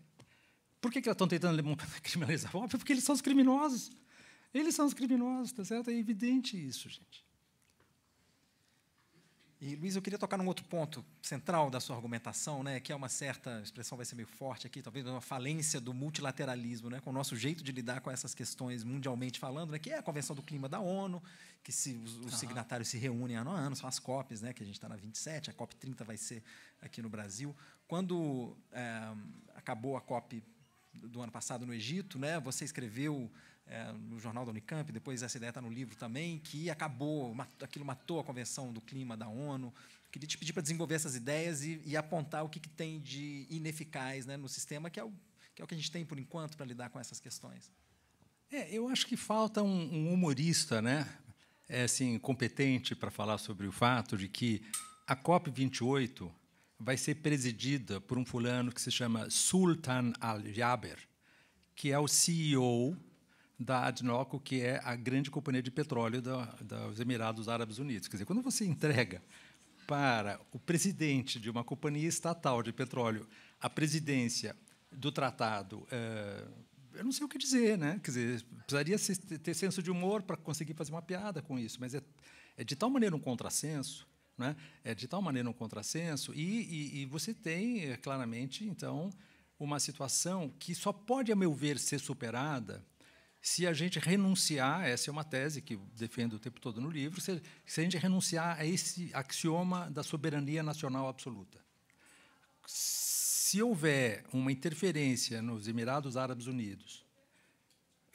Por que elas estão tentando criminalizar? Óbvio, porque eles são os criminosos. Eles são os criminosos, tá certo? É evidente isso, gente. E, Luiz, eu queria tocar num outro ponto central da sua argumentação, né, que é uma certa, a expressão vai ser meio forte aqui, talvez uma falência do multilateralismo, né, com o nosso jeito de lidar com essas questões mundialmente falando, né, que é a Convenção do Clima da ONU, que os signatários se reúnem ano a ano, são as COPs, né, que a gente está na 27, a COP 30 vai ser aqui no Brasil. Quando acabou a COP do ano passado no Egito, né, você escreveu no jornal da Unicamp, depois essa ideia está no livro também, que aquilo matou a Convenção do Clima da ONU. Queria te pedir para desenvolver essas ideias e apontar o que tem de ineficaz, né, no sistema, que é o que a gente tem, por enquanto, para lidar com essas questões. Eu acho que falta um humorista, né, assim, competente para falar sobre o fato de que a COP28 vai ser presidida por um fulano que se chama Sultan Al-Jaber, que é o CEO da ADNOC, que é a grande companhia de petróleo dos Emirados Árabes Unidos. Quer dizer, quando você entrega para o presidente de uma companhia estatal de petróleo a presidência do tratado, eu não sei o que dizer, né? Quer dizer, precisaria ter senso de humor para conseguir fazer uma piada com isso, mas é de tal maneira um contrassenso, né? É de tal maneira um contrassenso, e você tem, claramente, então, uma situação que só pode, a meu ver, ser superada se a gente renunciar, essa é uma tese que eu defendo o tempo todo no livro, se a gente renunciar a esse axioma da soberania nacional absoluta. Se houver uma interferência nos Emirados Árabes Unidos,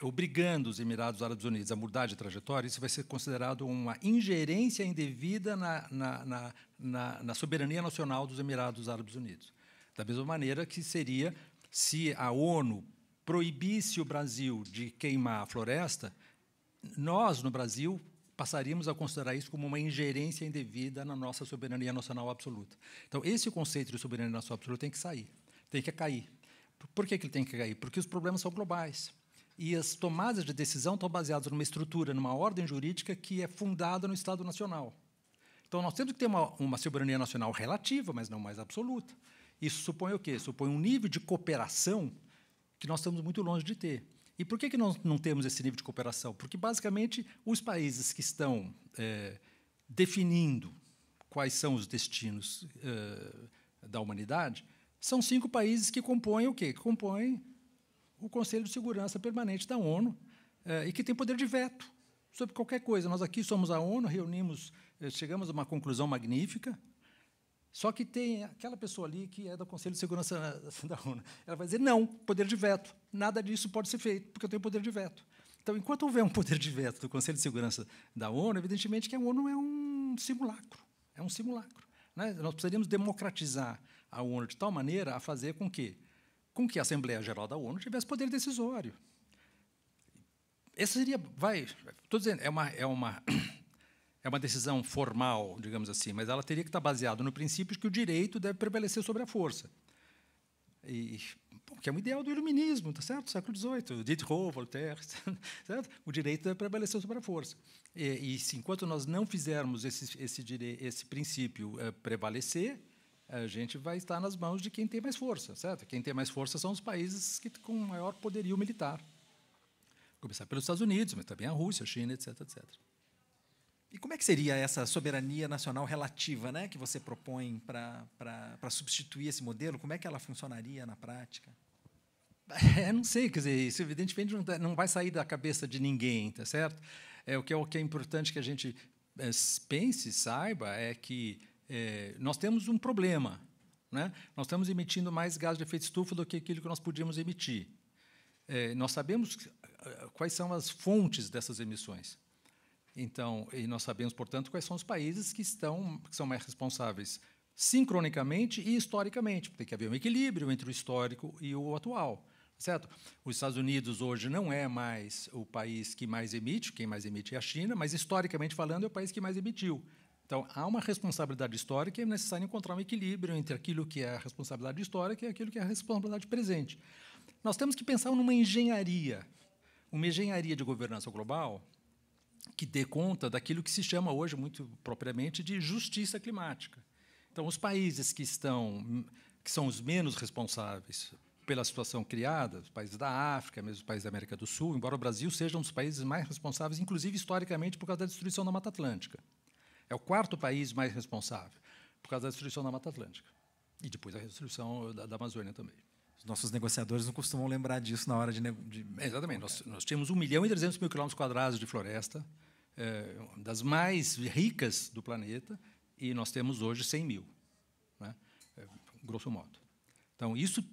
obrigando os Emirados Árabes Unidos a mudar de trajetória, isso vai ser considerado uma ingerência indevida na soberania nacional dos Emirados Árabes Unidos. Da mesma maneira que seria se a ONU proibisse o Brasil de queimar a floresta, nós, no Brasil, passaríamos a considerar isso como uma ingerência indevida na nossa soberania nacional absoluta. Então, esse conceito de soberania nacional absoluta tem que sair, tem que cair. Por que ele tem que cair? Porque os problemas são globais. E as tomadas de decisão estão baseadas numa estrutura, numa ordem jurídica que é fundada no Estado Nacional. Então, nós temos que ter uma soberania nacional relativa, mas não mais absoluta. Isso supõe o quê? Supõe um nível de cooperação que nós estamos muito longe de ter. E por que nós não temos esse nível de cooperação? Porque, basicamente, os países que estão definindo quais são os destinos da humanidade são 5 países que compõem o quê? Que compõem o Conselho de Segurança Permanente da ONU e que tem poder de veto sobre qualquer coisa. Nós aqui somos a ONU, chegamos a uma conclusão magnífica. Só que tem aquela pessoa ali que é do Conselho de Segurança da ONU. Ela vai dizer, não, poder de veto. Nada disso pode ser feito, porque eu tenho poder de veto. Então, enquanto houver um poder de veto do Conselho de Segurança da ONU, evidentemente que a ONU é um simulacro. É um simulacro, né? Nós precisaríamos democratizar a ONU de tal maneira a fazer com que a Assembleia Geral da ONU tivesse poder decisório. Essa seria, estou dizendo, é uma decisão formal, digamos assim, mas ela teria que estar baseada no princípio de que o direito deve prevalecer sobre a força. Que é um ideal do iluminismo, tá certo? Século XVIII, Diderot, Voltaire, certo? O direito deve prevalecer sobre a força. Se enquanto nós não fizermos esse princípio prevalecer, a gente vai estar nas mãos de quem tem mais força, certo? Quem tem mais força são os países com maior poderio militar. Começar pelos Estados Unidos, mas também a Rússia, a China, etc., etc. E como é que seria essa soberania nacional relativa, né, que você propõe para substituir esse modelo? Como é que ela funcionaria na prática? Não sei, quer dizer, isso evidentemente não vai sair da cabeça de ninguém, tá certo? O que é importante que a gente pense, saiba, é que nós temos um problema, né? Nós estamos emitindo mais gás de efeito estufa do que aquilo que nós podíamos emitir. Nós sabemos quais são as fontes dessas emissões. Então, e nós sabemos, portanto, quais são os países que são mais responsáveis sincronicamente e historicamente. Tem que haver um equilíbrio entre o histórico e o atual. Certo? Os Estados Unidos hoje não é mais o país que mais emite, quem mais emite é a China, mas, historicamente falando, é o país que mais emitiu. Então, há uma responsabilidade histórica e é necessário encontrar um equilíbrio entre aquilo que é a responsabilidade histórica e aquilo que é a responsabilidade presente. Nós temos que pensar numa engenharia de governança global que dê conta daquilo que se chama hoje, muito propriamente, de justiça climática. Então, os países que são os menos responsáveis pela situação criada, os países da África, mesmo os países da América do Sul, embora o Brasil seja um dos países mais responsáveis, inclusive historicamente, por causa da destruição da Mata Atlântica. É o 4º país mais responsável por causa da destruição da Mata Atlântica. E depois a destruição da Amazônia também. Os nossos negociadores não costumam lembrar disso na hora de... Exatamente. Nós tínhamos 1.300.000 km² de floresta, das mais ricas do planeta, e nós temos hoje 100.000, né? Grosso modo. Então, isso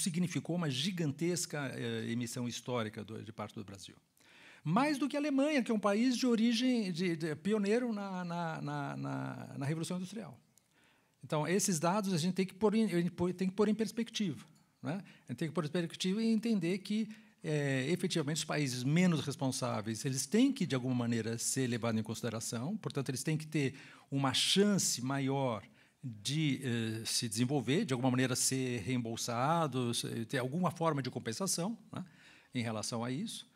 significou uma gigantesca emissão histórica de parte do Brasil. Mais do que a Alemanha, que é um país de origem pioneiro na Revolução Industrial. Então, esses dados a gente tem que pôr em perspectiva. Né? A gente tem que pôr em perspectiva e entender que, efetivamente, os países menos responsáveis eles têm que, de alguma maneira, ser levados em consideração. Portanto, eles têm que ter uma chance maior de se desenvolver, de alguma maneira ser reembolsados, ter alguma forma de compensação, né, em relação a isso.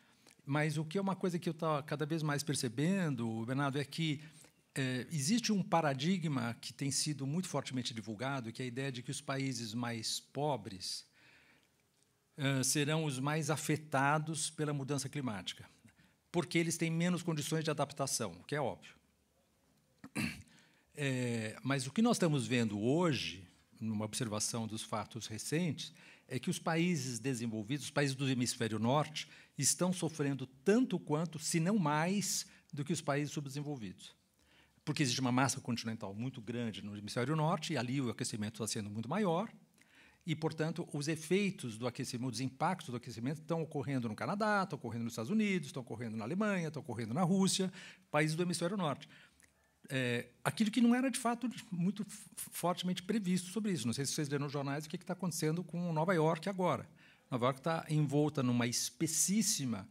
Mas o que é uma coisa que eu estou cada vez mais percebendo, Bernardo, é que existe um paradigma que tem sido muito fortemente divulgado, que é a ideia de que os países mais pobres serão os mais afetados pela mudança climática, porque eles têm menos condições de adaptação, o que é óbvio. Mas o que nós estamos vendo hoje, numa observação dos fatos recentes, é que os países desenvolvidos, os países do hemisfério norte, estão sofrendo tanto quanto, se não mais, do que os países subdesenvolvidos. Porque existe uma massa continental muito grande no hemisfério norte, e ali o aquecimento está sendo muito maior, e, portanto, os efeitos do aquecimento, os impactos do aquecimento estão ocorrendo no Canadá, estão ocorrendo nos Estados Unidos, estão ocorrendo na Alemanha, estão ocorrendo na Rússia, países do hemisfério norte. Aquilo que não era, de fato, muito fortemente previsto sobre isso. Não sei se vocês leram nos jornais o que está acontecendo com Nova York agora. Nova York está envolta numa espessíssima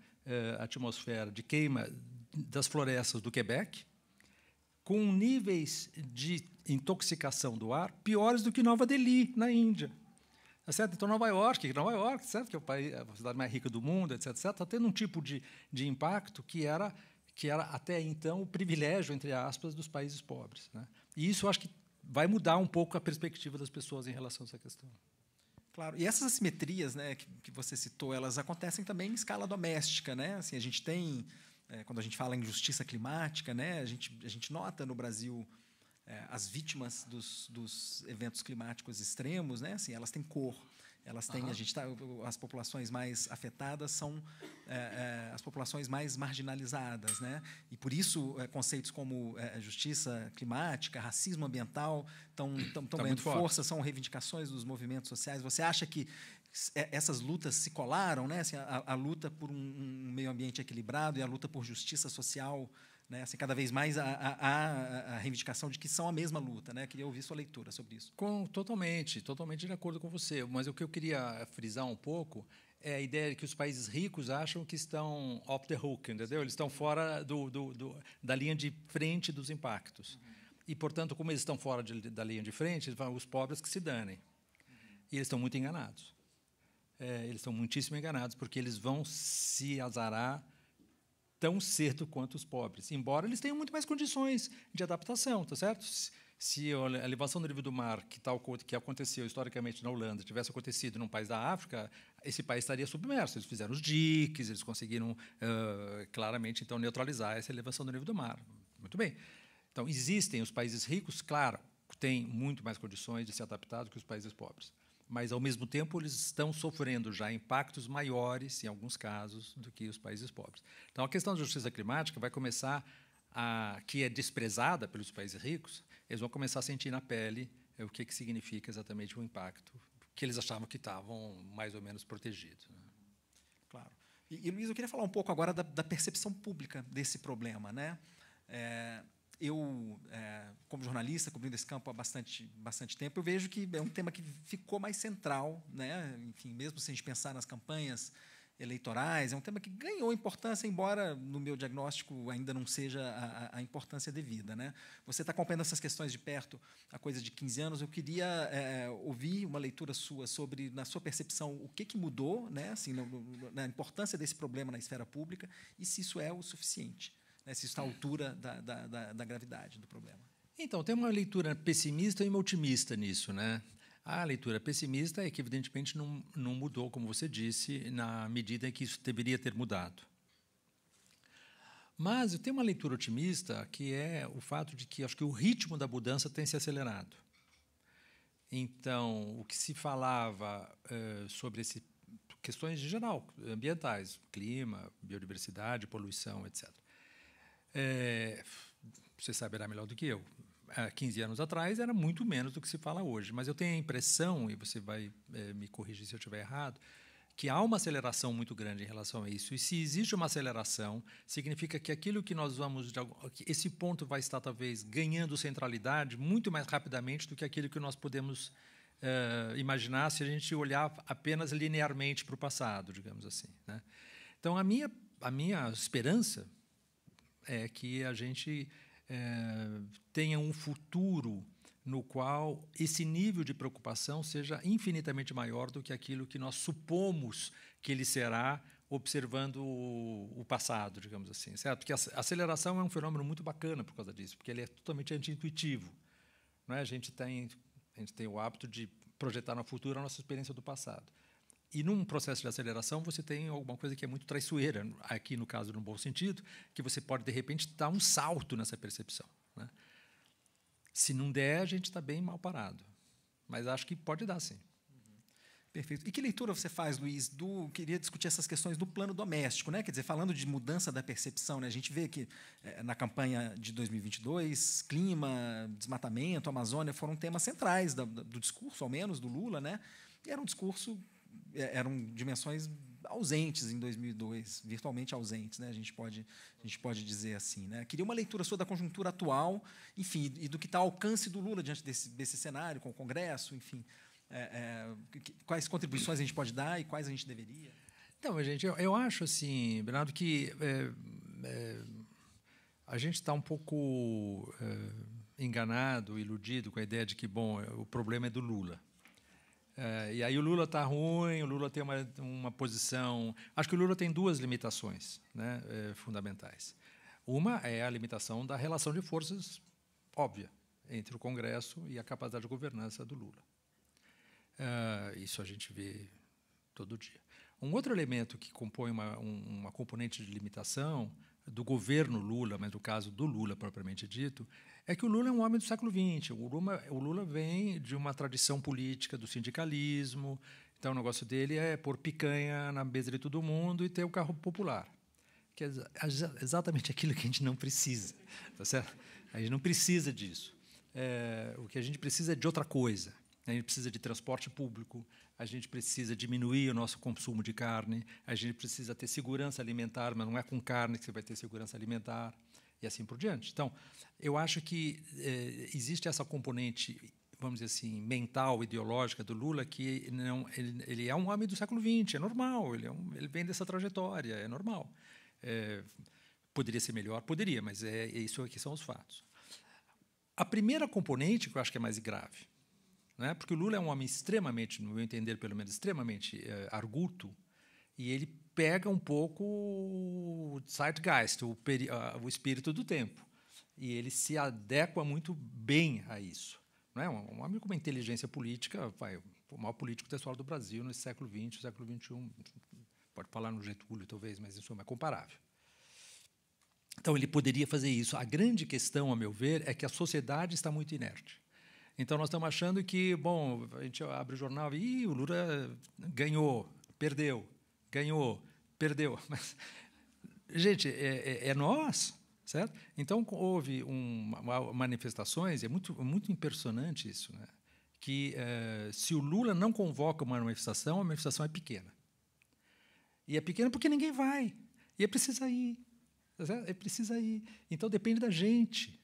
atmosfera de queima das florestas do Quebec, com níveis de intoxicação do ar piores do que Nova Delhi, na Índia. Tá certo? Então, Nova York, certo? Que é o país, a cidade mais rica do mundo, etc., está tendo um tipo de impacto que era até então o privilégio, entre aspas, dos países pobres. Né? E isso eu acho que vai mudar um pouco a perspectiva das pessoas em relação a essa questão. Claro. E essas assimetrias, né, que você citou, elas acontecem também em escala doméstica. Né? Assim, a gente tem, quando a gente fala em justiça climática, né, a gente nota no Brasil as vítimas dos eventos climáticos extremos, né, assim, elas têm cor. Elas têm, as populações mais afetadas são as populações mais marginalizadas, né? E por isso conceitos como justiça climática, racismo ambiental estão ganhando força, são reivindicações dos movimentos sociais. Você acha que essas lutas se colaram, né? Assim, a luta por um meio ambiente equilibrado e a luta por justiça social, né? Assim, cada vez mais a reivindicação de que são a mesma luta, né? Queria ouvir sua leitura sobre isso. Totalmente de acordo com você. Mas o que eu queria frisar um pouco é a ideia de que os países ricos acham que estão off the hook, entendeu? Eles estão fora da linha de frente dos impactos. E, portanto, como eles estão fora da linha de frente, os pobres que se danem. E eles estão muito enganados. Eles estão muitíssimo enganados, porque eles vão se azarar tão cedo quanto os pobres, embora eles tenham muito mais condições de adaptação, tá certo? Se a elevação do nível do mar, que aconteceu historicamente na Holanda, tivesse acontecido num país da África, esse país estaria submerso. Eles fizeram os diques, eles conseguiram claramente então neutralizar essa elevação do nível do mar. Muito bem. Então, existem os países ricos, claro, têm muito mais condições de se adaptar do que os países pobres. Mas, ao mesmo tempo, eles estão sofrendo já impactos maiores, em alguns casos, do que os países pobres. Então, a questão da justiça climática vai começar que é desprezada pelos países ricos, eles vão começar a sentir na pele o que significa exatamente o impacto, que eles achavam que estavam mais ou menos protegidos. Né? Claro. Luiz, eu queria falar um pouco agora da percepção pública desse problema, né? Eu, como jornalista, cobrindo esse campo há bastante tempo, eu vejo que é um tema que ficou mais central, né? Enfim, mesmo se a gente pensar nas campanhas eleitorais, é um tema que ganhou importância, embora no meu diagnóstico ainda não seja a importância devida, né? Você está acompanhando essas questões de perto há coisa de 15 anos. Eu queria ouvir uma leitura sua sobre, na sua percepção, o que mudou, né? Assim, na importância desse problema na esfera pública e se isso é o suficiente, né? Se isso está à altura da gravidade do problema. Então, tem uma leitura pessimista e uma otimista nisso, né? A leitura pessimista é que, evidentemente, não mudou, como você disse, na medida em que isso deveria ter mudado. Mas eu tenho uma leitura otimista, que é o fato de que acho que o ritmo da mudança tem se acelerado. Então, o que se falava sobre questões de geral, ambientais, clima, biodiversidade, poluição, etc. Você saberá melhor do que eu. Há 15 anos atrás era muito menos do que se fala hoje, mas eu tenho a impressão, e você vai me corrigir se eu estiver errado, que há uma aceleração muito grande em relação a isso. E se existe uma aceleração, significa que aquilo que nós vamos, que esse ponto vai estar talvez ganhando centralidade muito mais rapidamente do que aquilo que nós podemos imaginar se a gente olhar apenas linearmente para o passado, digamos assim, né? Então, a minha esperança é que a gente tenha um futuro no qual esse nível de preocupação seja infinitamente maior do que aquilo que nós supomos que ele será observando o passado, digamos assim, certo? Porque a aceleração é um fenômeno muito bacana por causa disso, porque ele é totalmente anti-intuitivo, não é? A gente tem o hábito de projetar no futuro a nossa experiência do passado. E, num processo de aceleração, você tem alguma coisa que é muito traiçoeira, aqui, no caso, no bom sentido, que você pode, de repente, dar um salto nessa percepção, né? Se não der, a gente está bem mal parado. Mas acho que pode dar, sim. Perfeito. E que leitura você faz, Luiz, queria discutir essas questões do plano doméstico, né? Quer dizer, falando de mudança da percepção, né? A gente vê que, na campanha de 2022, clima, desmatamento, Amazônia foram temas centrais do discurso, ao menos, do Lula, né? E era um discurso... eram dimensões ausentes em 2002, virtualmente ausentes, né? A gente pode dizer assim, né? Queria uma leitura sua da conjuntura atual, enfim, e do que está ao alcance do Lula diante desse cenário, com o Congresso, enfim, quais contribuições a gente pode dar e quais a gente deveria. Então, gente, eu acho assim, Bernardo, que a gente está um pouco enganado, iludido com a ideia de que, bom, o problema é do Lula. E aí o Lula está ruim, o Lula tem uma posição... Acho que o Lula tem duas limitações, né, fundamentais. Uma é a limitação da relação de forças óbvia entre o Congresso e a capacidade de governança do Lula. Isso a gente vê todo dia. Um outro elemento que compõe uma componente de limitação do governo Lula, mas no caso do Lula propriamente dito, é que o Lula é um homem do século XX. O Lula vem de uma tradição política do sindicalismo. Então, o negócio dele é pôr picanha na mesa de todo mundo e ter o carro popular, que é exatamente aquilo que a gente não precisa, tá certo? A gente não precisa disso. O que a gente precisa é de outra coisa. A gente precisa de transporte público, a gente precisa diminuir o nosso consumo de carne, a gente precisa ter segurança alimentar, mas não é com carne que você vai ter segurança alimentar, e assim por diante. Então, eu acho que existe essa componente, vamos dizer assim, mental, ideológica do Lula, que ele é um homem do século XX, é normal, ele vem dessa trajetória, é normal. Poderia ser melhor? Poderia, mas isso aqui são os fatos. A primeira componente, que eu acho que é mais grave, né? Porque o Lula é um homem extremamente, no meu entender, pelo menos, extremamente arguto, e ele pega um pouco o zeitgeist, o espírito do tempo, e ele se adequa muito bem a isso. Não é? Um homem com uma inteligência política, o maior político textual do Brasil nesse século XX, século XXI, pode falar no Getúlio, talvez, mas isso não é comparável. Então, ele poderia fazer isso. A grande questão, a meu ver, é que a sociedade está muito inerte. Então, nós estamos achando que, bom, a gente abre o jornal e o Lula ganhou, perdeu, ganhou, perdeu. Mas, gente, é nós, certo? Então, houve manifestações, é muito impressionante isso, né? Que se o Lula não convoca uma manifestação, a manifestação é pequena. E é pequena porque ninguém vai. E é preciso ir. É preciso ir. Então, depende da gente.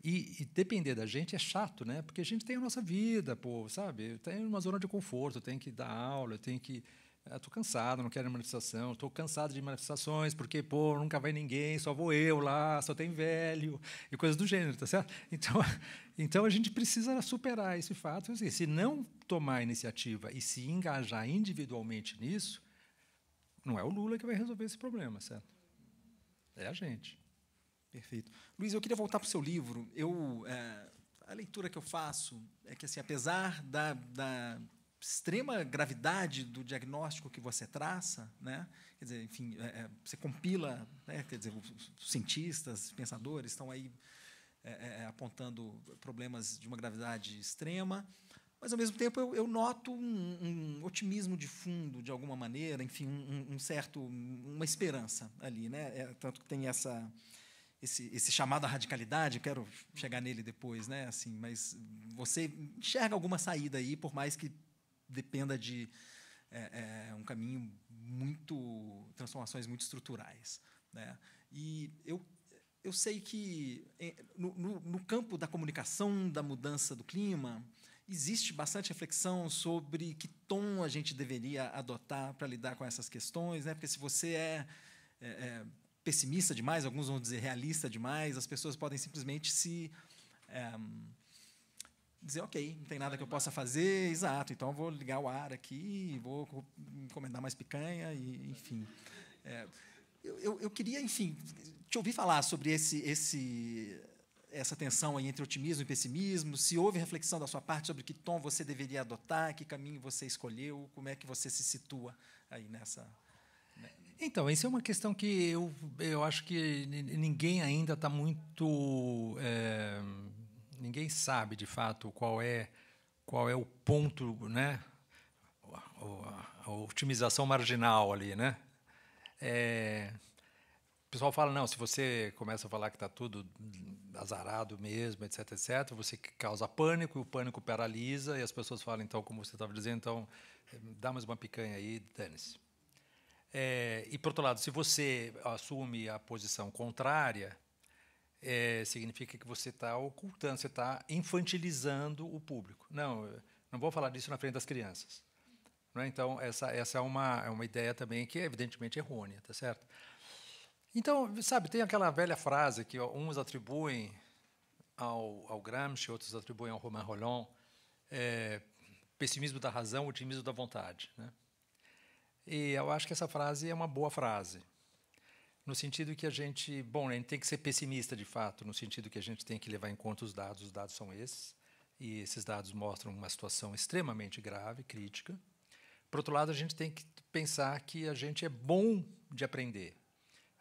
E depender da gente é chato, né? Porque a gente tem a nossa vida, pô, sabe? Tem uma zona de conforto, tem que dar aula, tem que... Estou cansado, não quero manifestação, estou cansado de manifestações, porque, pô, nunca vai ninguém, só vou eu lá, só tem velho, e coisas do gênero, tá certo? Então a gente precisa superar esse fato. Assim, se não tomar iniciativa e se engajar individualmente nisso, não é o Lula que vai resolver esse problema, certo? É a gente. Perfeito. Luiz, eu queria voltar para o seu livro. A leitura que eu faço é que, assim, apesar da extrema gravidade do diagnóstico que você traça, né? Quer dizer, enfim, você compila, né? Quer dizer, os cientistas, pensadores estão aí apontando problemas de uma gravidade extrema, mas, ao mesmo tempo, eu noto um otimismo de fundo, de alguma maneira, enfim, uma esperança ali, né? Tanto que tem esse chamado à radicalidade, eu quero chegar nele depois, né? Assim, mas você enxerga alguma saída aí, por mais que dependa de um caminho transformações muito estruturais, né? E eu sei que no campo da comunicação, da mudança do clima, existe bastante reflexão sobre que tom a gente deveria adotar para lidar com essas questões, né? Porque se você é pessimista demais, alguns vão dizer realista demais, as pessoas podem simplesmente dizer, ok, não tem nada que eu possa fazer, exato, então eu vou ligar o ar aqui, vou encomendar mais picanha, e, enfim. Eu queria, enfim, te ouvir falar sobre essa tensão aí entre otimismo e pessimismo, se houve reflexão da sua parte sobre que tom você deveria adotar, que caminho você escolheu, como é que você se situa aí nessa... Então, isso é uma questão que eu acho que ninguém ainda está muito... ninguém sabe, de fato, qual é o ponto, né? A otimização marginal ali, né? O pessoal fala, não, se você começa a falar que está tudo azarado mesmo, etc., etc., você causa pânico, e o pânico paralisa, e as pessoas falam, então, como você estava dizendo, então, dá mais uma picanha aí, dane-se. E, por outro lado, se você assume a posição contrária, significa que você está ocultando, você está infantilizando o público. Não vou falar disso na frente das crianças. Não é? Então, essa é uma ideia também que é evidentemente errônea, tá certo? Então, sabe, tem aquela velha frase que uns atribuem ao Gramsci, outros atribuem ao Romain Rolland, pessimismo da razão, otimismo da vontade, né? E eu acho que essa frase é uma boa frase, no sentido que a gente tem que ser pessimista, de fato, no sentido que a gente tem que levar em conta os dados são esses, e esses dados mostram uma situação extremamente grave, crítica. Por outro lado, a gente tem que pensar que a gente é bom de aprender,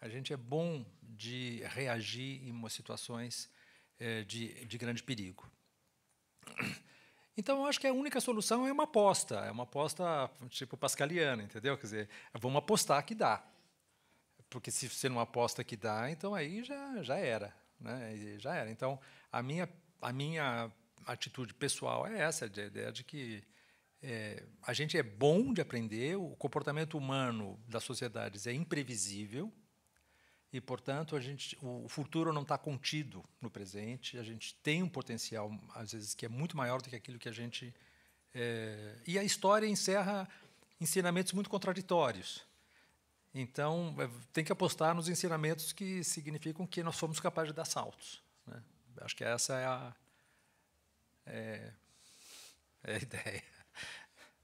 a gente é bom de reagir em situações de grande perigo. Então, eu acho que a única solução é uma aposta tipo pascaliana, entendeu? Quer dizer, vamos apostar que dá. Porque se você não aposta que dá, então aí já era, né? Já era. Então, a minha atitude pessoal é essa, a ideia de que a gente é bom de aprender, o comportamento humano das sociedades é imprevisível, e, portanto, o futuro não está contido no presente, a gente tem um potencial, às vezes, que é muito maior do que aquilo que a gente... e a história encerra ensinamentos muito contraditórios. Então, tem que apostar nos ensinamentos que significam que nós somos capazes de dar saltos, né? Acho que essa é a ideia.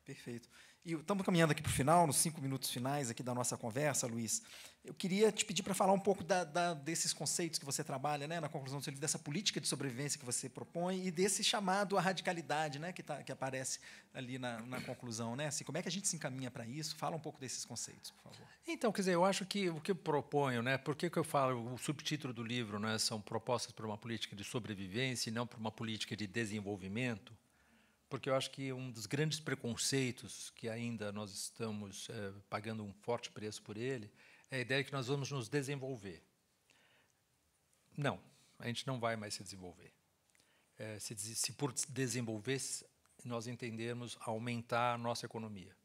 Perfeito. E estamos caminhando aqui para o final, nos 5 minutos finais aqui da nossa conversa, Luiz. Eu queria te pedir para falar um pouco desses conceitos que você trabalha, né, na conclusão do seu livro, dessa política de sobrevivência que você propõe e desse chamado à radicalidade, né, que aparece ali na conclusão, né? Assim, como é que a gente se encaminha para isso? Fala um pouco desses conceitos, por favor. Então, quer dizer, eu acho que o que eu proponho, né, por que eu falo, o subtítulo do livro, né, são propostas para uma política de sobrevivência e não para uma política de desenvolvimento, porque eu acho que um dos grandes preconceitos que ainda nós estamos pagando um forte preço por ele é a ideia de que nós vamos nos desenvolver. Não, a gente não vai mais se desenvolver. Se por desenvolver nós entendermos aumentar a nossa economia.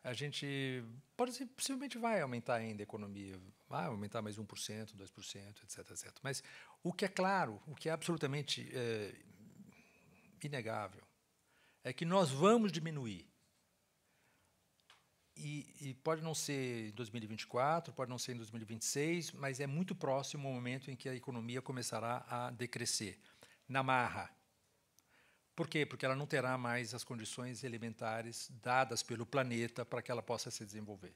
a gente possivelmente vai aumentar ainda a economia, vai aumentar mais 1%, 2%, etc, etc. Mas o que é claro, o que é absolutamente inegável, é que nós vamos diminuir. E pode não ser em 2024, pode não ser em 2026, mas é muito próximo o momento em que a economia começará a decrescer, na marra. Por quê? Porque ela não terá mais as condições elementares dadas pelo planeta para que ela possa se desenvolver.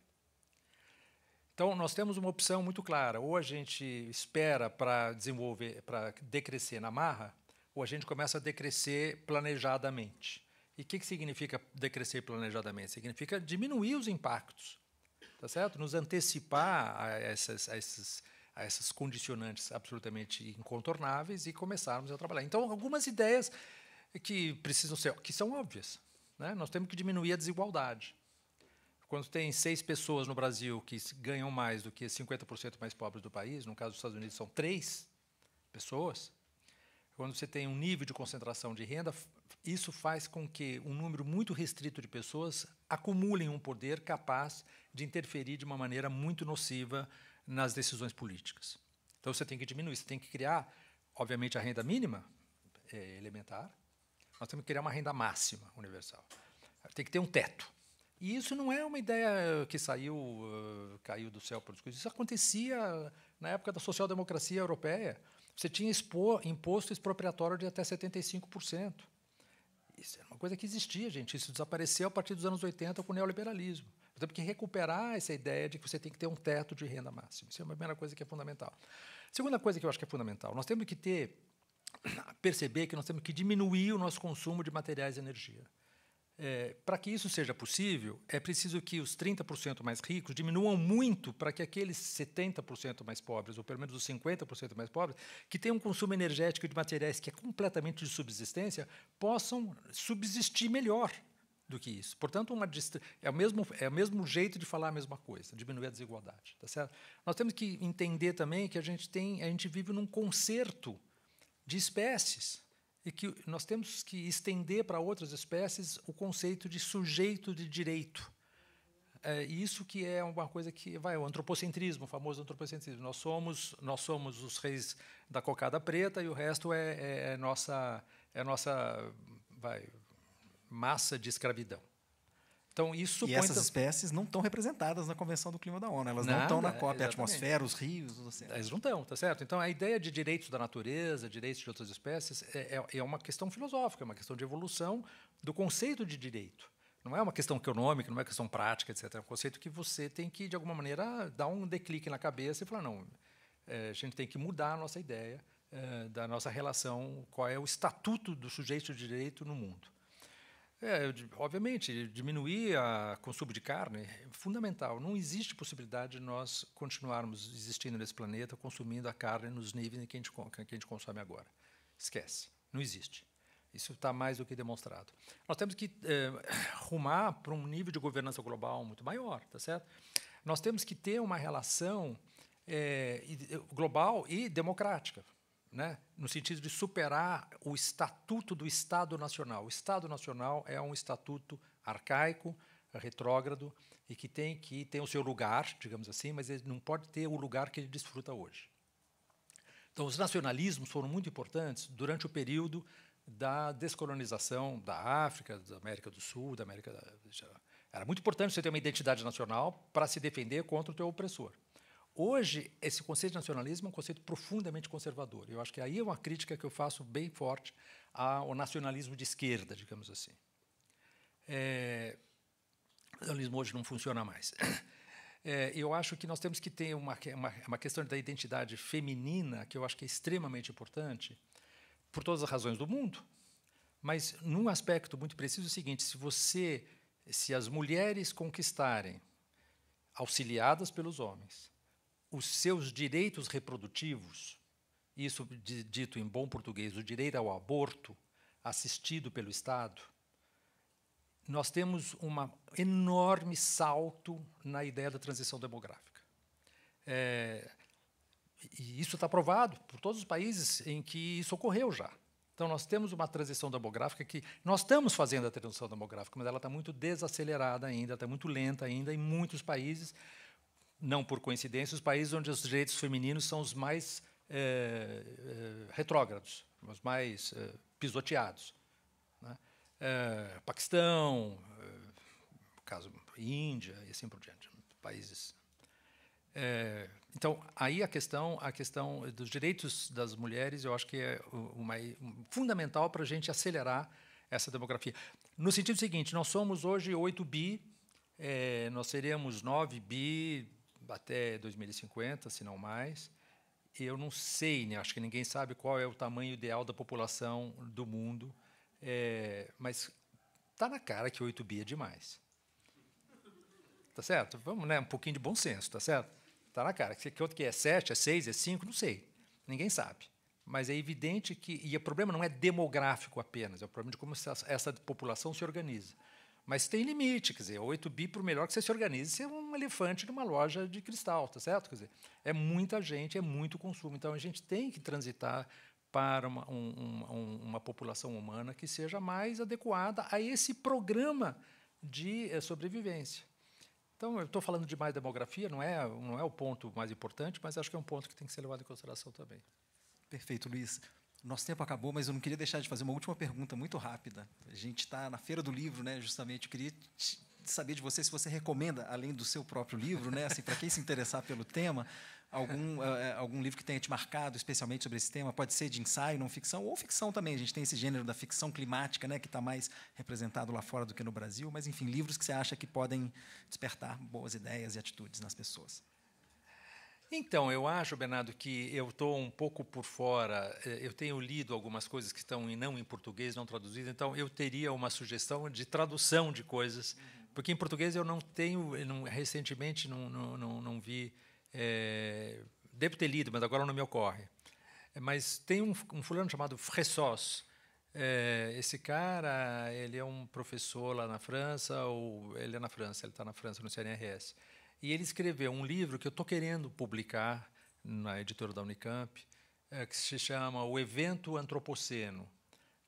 Então, nós temos uma opção muito clara. Ou a gente espera para desenvolver, para decrescer na marra, ou a gente começa a decrescer planejadamente. E o que significa decrescer planejadamente? Significa diminuir os impactos, tá certo? Nos antecipar a essas condicionantes absolutamente incontornáveis e começarmos a trabalhar. Então, algumas ideias que precisam ser, que são óbvias, né? Nós temos que diminuir a desigualdade. Quando tem 6 pessoas no Brasil que ganham mais do que 50% mais pobres do país, no caso dos Estados Unidos são 3 pessoas, quando você tem um nível de concentração de renda, isso faz com que um número muito restrito de pessoas acumulem um poder capaz de interferir de uma maneira muito nociva nas decisões políticas. Então, você tem que diminuir, você tem que criar, obviamente, a renda mínima elementar, nós temos que criar uma renda máxima universal. Tem que ter um teto. E isso não é uma ideia que caiu do céu para os coisas. Isso acontecia na época da social-democracia europeia. Você tinha imposto expropriatório de até 75%. Isso era uma coisa que existia, gente. Isso desapareceu a partir dos anos 80 com o neoliberalismo. Nós temos que recuperar essa ideia de que você tem que ter um teto de renda máxima. Isso é uma primeira coisa que é fundamental. Segunda coisa que eu acho que é fundamental, nós temos que perceber que nós temos que diminuir o nosso consumo de materiais e energia. Para que isso seja possível, é preciso que os 30% mais ricos diminuam muito para que aqueles 70% mais pobres, ou pelo menos os 50% mais pobres, que têm um consumo energético de materiais que é completamente de subsistência, possam subsistir melhor do que isso. Portanto, é o mesmo jeito de falar a mesma coisa, diminuir a desigualdade. Tá certo? Nós temos que entender também que a gente vive num concerto de espécies, e que nós temos que estender para outras espécies o conceito de sujeito de direito. E isso que é uma coisa que vai o antropocentrismo, o famoso antropocentrismo. Nós somos os reis da cocada preta e o resto é nossa massa de escravidão. Então, isso essas espécies não estão representadas na Convenção do Clima da ONU. Elas não estão na COP, a atmosfera, os rios, os oceanos. Elas não estão, tá certo? Então, a ideia de direitos da natureza, direitos de outras espécies, é uma questão filosófica, é uma questão de evolução do conceito de direito. Não é uma questão econômica, não é uma questão prática, etc. É um conceito que você tem que, de alguma maneira, dar um declique na cabeça e falar, não, a gente tem que mudar a nossa ideia da nossa relação, qual é o estatuto do sujeito de direito no mundo. Obviamente, diminuir o consumo de carne é fundamental. Não existe possibilidade de nós continuarmos existindo nesse planeta consumindo a carne nos níveis que a gente consome agora. Esquece. Não existe. Isso está mais do que demonstrado. Nós temos que rumar para um nível de governança global muito maior, tá certo? Nós temos que ter uma relação global e democrática, né? No sentido de superar o estatuto do Estado Nacional. O Estado Nacional é um estatuto arcaico, retrógrado, e que tem o seu lugar, digamos assim, mas ele não pode ter o lugar que ele desfruta hoje. Então, os nacionalismos foram muito importantes durante o período da descolonização da África, da América do Sul, da América... Era muito importante você ter uma identidade nacional para se defender contra o teu opressor. Hoje, esse conceito de nacionalismo é um conceito profundamente conservador. Eu acho que aí é uma crítica que eu faço bem forte ao nacionalismo de esquerda, digamos assim. O nacionalismo hoje não funciona mais. Eu acho que nós temos que ter uma questão da identidade feminina, que eu acho que é extremamente importante, por todas as razões do mundo, mas num aspecto muito preciso é o seguinte: se as mulheres conquistarem, auxiliadas pelos homens, os seus direitos reprodutivos, isso dito em bom português, o direito ao aborto, assistido pelo Estado, nós temos um enorme salto na ideia da transição demográfica. E isso está provado por todos os países em que isso ocorreu já. Então, nós temos uma transição demográfica que... Nós estamos fazendo a transição demográfica, mas ela está muito desacelerada ainda, está muito lenta ainda em muitos países, não por coincidência, os países onde os direitos femininos são os mais retrógrados, os mais pisoteados, né? Paquistão, no caso, Índia e assim por diante, países... Então, aí a questão dos direitos das mulheres, eu acho que é fundamental para a gente acelerar essa demografia. No sentido seguinte, nós somos hoje 8 bi, nós seremos 9 bi até 2050, se não mais. Eu não sei, né, acho que ninguém sabe qual é o tamanho ideal da população do mundo, mas está na cara que 8 bi é demais. Tá certo? Vamos, né, um pouquinho de bom senso, tá certo? Está na cara. Que outro que é 7, é 6, é 5, não sei. Ninguém sabe. Mas é evidente que... E o problema não é demográfico apenas, é o problema de como essa população se organiza. Mas tem limite, quer dizer, 8 bi, por melhor que você se organize, você é um elefante numa loja de cristal, tá certo? Quer dizer, é muita gente, é muito consumo. Então, a gente tem que transitar para uma população humana que seja mais adequada a esse programa de sobrevivência. Então, eu estou falando de mais demografia, não é o ponto mais importante, mas acho que é um ponto que tem que ser levado em consideração também. Perfeito, Luiz. Nosso tempo acabou, mas eu não queria deixar de fazer uma última pergunta muito rápida. A gente está na Feira do Livro, né, justamente. Eu queria saber de você se você recomenda, além do seu próprio livro, né, assim, para quem se interessar pelo tema, algum livro que tenha te marcado especialmente sobre esse tema. Pode ser de ensaio, não ficção, ou ficção também. A gente tem esse gênero da ficção climática, né, que está mais representado lá fora do que no Brasil. Mas, enfim, livros que você acha que podem despertar boas ideias e atitudes nas pessoas. Então, eu acho, Bernardo, que eu estou um pouco por fora. Eu tenho lido algumas coisas que estão não em português, não traduzidas, então eu teria uma sugestão de tradução de coisas, porque em português eu não tenho, recentemente não vi, devo ter lido, mas agora não me ocorre. Mas tem um fulano chamado Fressos. Esse cara, ele é um professor lá na França, ou ele é na França, ele está na França, no CNRS. E ele escreveu um livro que eu estou querendo publicar na editora da Unicamp, que se chama O Evento Antropoceno,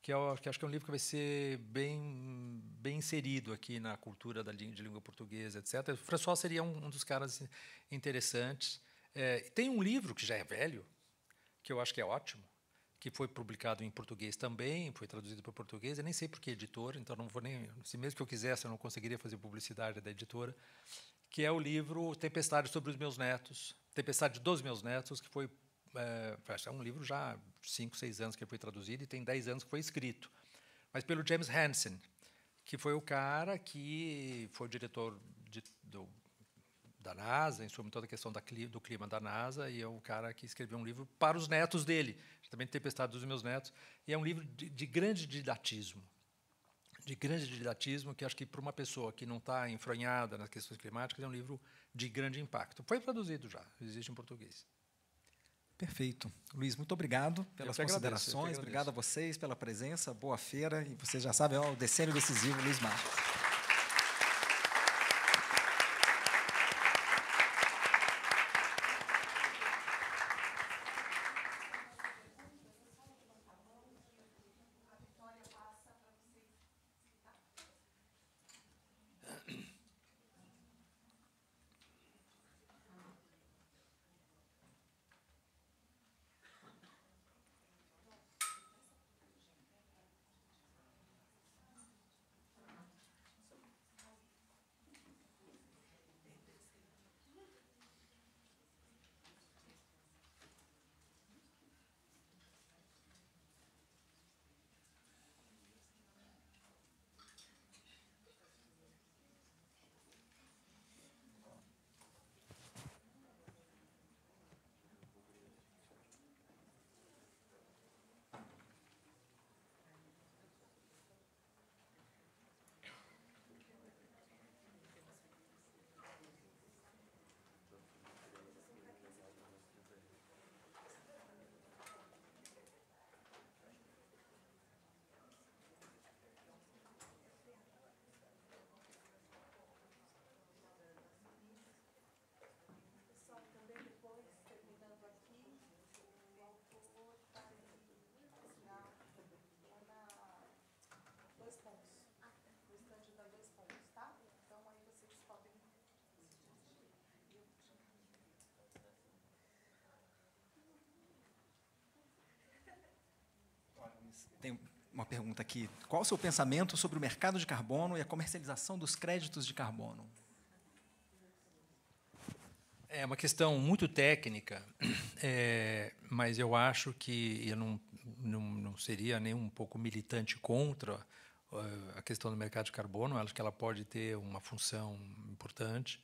que acho que é um livro que vai ser bem inserido aqui na cultura de língua portuguesa, etc. O François seria um dos caras interessantes. Tem um livro que já é velho, que eu acho que é ótimo, que foi publicado em português também, foi traduzido para o português, eu nem sei por que editora, então não vou nem... Se mesmo que eu quisesse, eu não conseguiria fazer publicidade da editora, que é o livro Tempestade sobre os Meus Netos, Tempestade dos Meus Netos, que foi um livro já há 5, 6 anos que foi traduzido e tem 10 anos que foi escrito, mas pelo James Hansen, que foi o cara que foi o diretor da NASA, sobre toda a questão do clima da NASA, e é o cara que escreveu um livro para os netos dele, também Tempestade dos Meus Netos, e é um livro de grande didatismo, que acho que para uma pessoa que não está enfronhada nas questões climáticas é um livro de grande impacto. Foi traduzido já, existe em português. Perfeito. Luiz, muito obrigado pelas considerações. Obrigado a vocês pela presença. Boa feira. E vocês já sabem, o Decênio Decisivo, Luiz Marques. Tem uma pergunta aqui. Qual o seu pensamento sobre o mercado de carbono e a comercialização dos créditos de carbono? É uma questão muito técnica, mas eu acho que eu não seria nem um pouco militante contra a questão do mercado de carbono. Eu acho que ela pode ter uma função importante,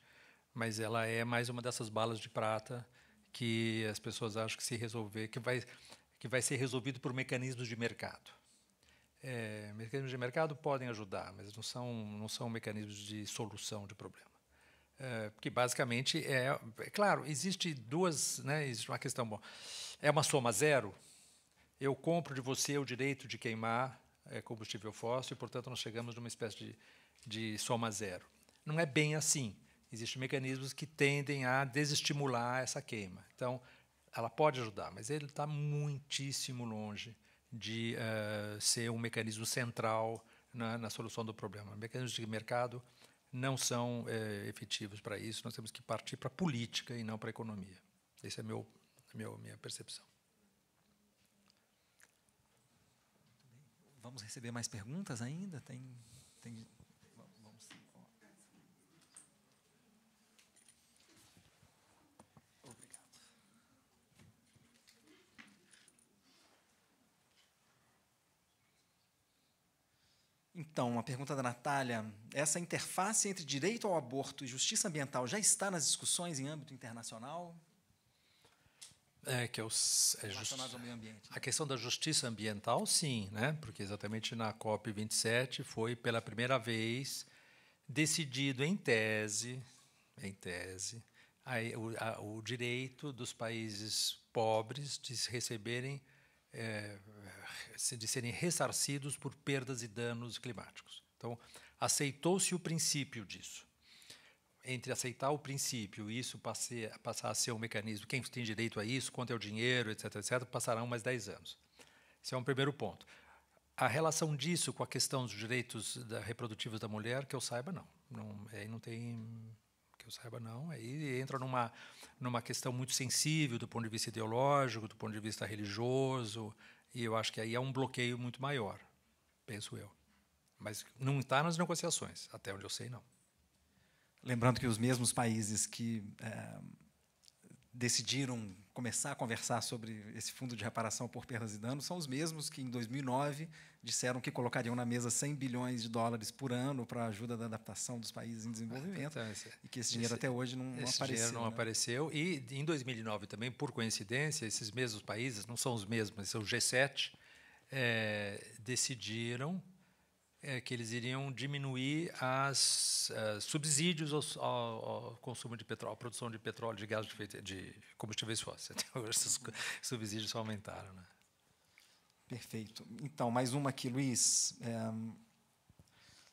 mas ela é mais uma dessas balas de prata que as pessoas acham que se resolver, que vai ser resolvido por mecanismos de mercado. Mecanismos de mercado podem ajudar, mas não são mecanismos de solução de problema. Porque basicamente claro, existe uma questão, bom, é uma soma zero. Eu compro de você o direito de queimar combustível fóssil e, portanto, nós chegamos numa espécie de soma zero. Não é bem assim. Existem mecanismos que tendem a desestimular essa queima. Então, ela pode ajudar, mas ele está muitíssimo longe de ser um mecanismo central na solução do problema. Mecanismos de mercado não são efetivos para isso. Nós temos que partir para a política e não para a economia. Essa é a minha percepção. Vamos receber mais perguntas ainda? Vamos. Obrigado. Então, uma pergunta da Natália. Essa interface entre direito ao aborto e justiça ambiental já está nas discussões em âmbito internacional? Relacionados ao meio ambiente. A questão da justiça ambiental, sim, né? Porque exatamente na COP27 foi pela primeira vez decidido em tese, o direito dos países pobres de receberem, de serem ressarcidos por perdas e danos climáticos. Então, aceitou-se o princípio disso. Entre aceitar o princípio e isso passar a ser um mecanismo, quem tem direito a isso, quanto é o dinheiro, etc., passarão mais 10 anos. Esse é um primeiro ponto. A relação disso com a questão dos direitos reprodutivos da mulher, que eu saiba, aí não tem... que eu saiba, não. Aí entra numa questão muito sensível do ponto de vista ideológico, do ponto de vista religioso, e eu acho que aí é um bloqueio muito maior, penso eu. Mas não está nas negociações, até onde eu sei, não. Lembrando que os mesmos países que decidiram começar a conversar sobre esse fundo de reparação por perdas e danos são os mesmos que, em 2009, disseram que colocariam na mesa 100 bilhões de dólares por ano para a ajuda da adaptação dos países em desenvolvimento, e que esse dinheiro até hoje não apareceu. Esse dinheiro não apareceu. E, em 2009, também, por coincidência, esses mesmos países, não são os mesmos, mas são o G7, decidiram que eles iriam diminuir subsídios ao consumo de petróleo, à produção de petróleo, de gás de combustíveis fósseis. Então, esses subsídios só aumentaram, né? Perfeito. Então, mais uma aqui, Luiz.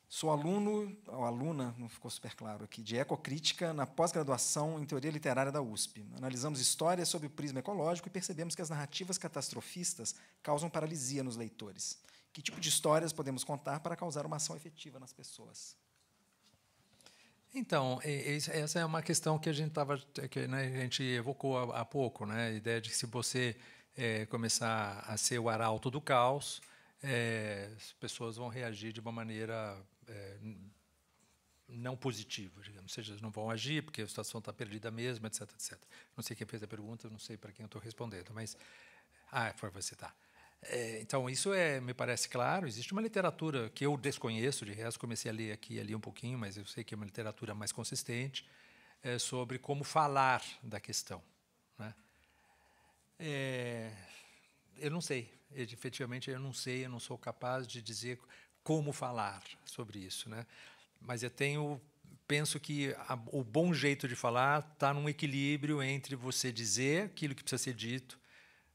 Sou aluno, ou aluna, não ficou super claro aqui, de ecocrítica na pós-graduação em teoria literária da USP. Analisamos histórias sob o prisma ecológico e percebemos que as narrativas catastrofistas causam paralisia nos leitores. Que tipo de histórias podemos contar para causar uma ação efetiva nas pessoas? Então, essa é uma questão que a gente evocou há pouco, né? A ideia de que se você começar a ser o arauto do caos, as pessoas vão reagir de uma maneira não positiva, digamos. Ou seja, eles não vão agir porque a situação está perdida mesmo, etc., etc. Não sei quem fez a pergunta, não sei para quem eu estou respondendo, mas... foi você, tá. Então, isso me parece claro. Existe uma literatura que eu desconheço, de resto, comecei a ler aqui e ali um pouquinho, mas eu sei que é uma literatura mais consistente, sobre como falar da questão, né? Eu não sei, efetivamente eu não sei, eu não sou capaz de dizer como falar sobre isso, né? Mas penso que o bom jeito de falar está num equilíbrio entre você dizer aquilo que precisa ser dito,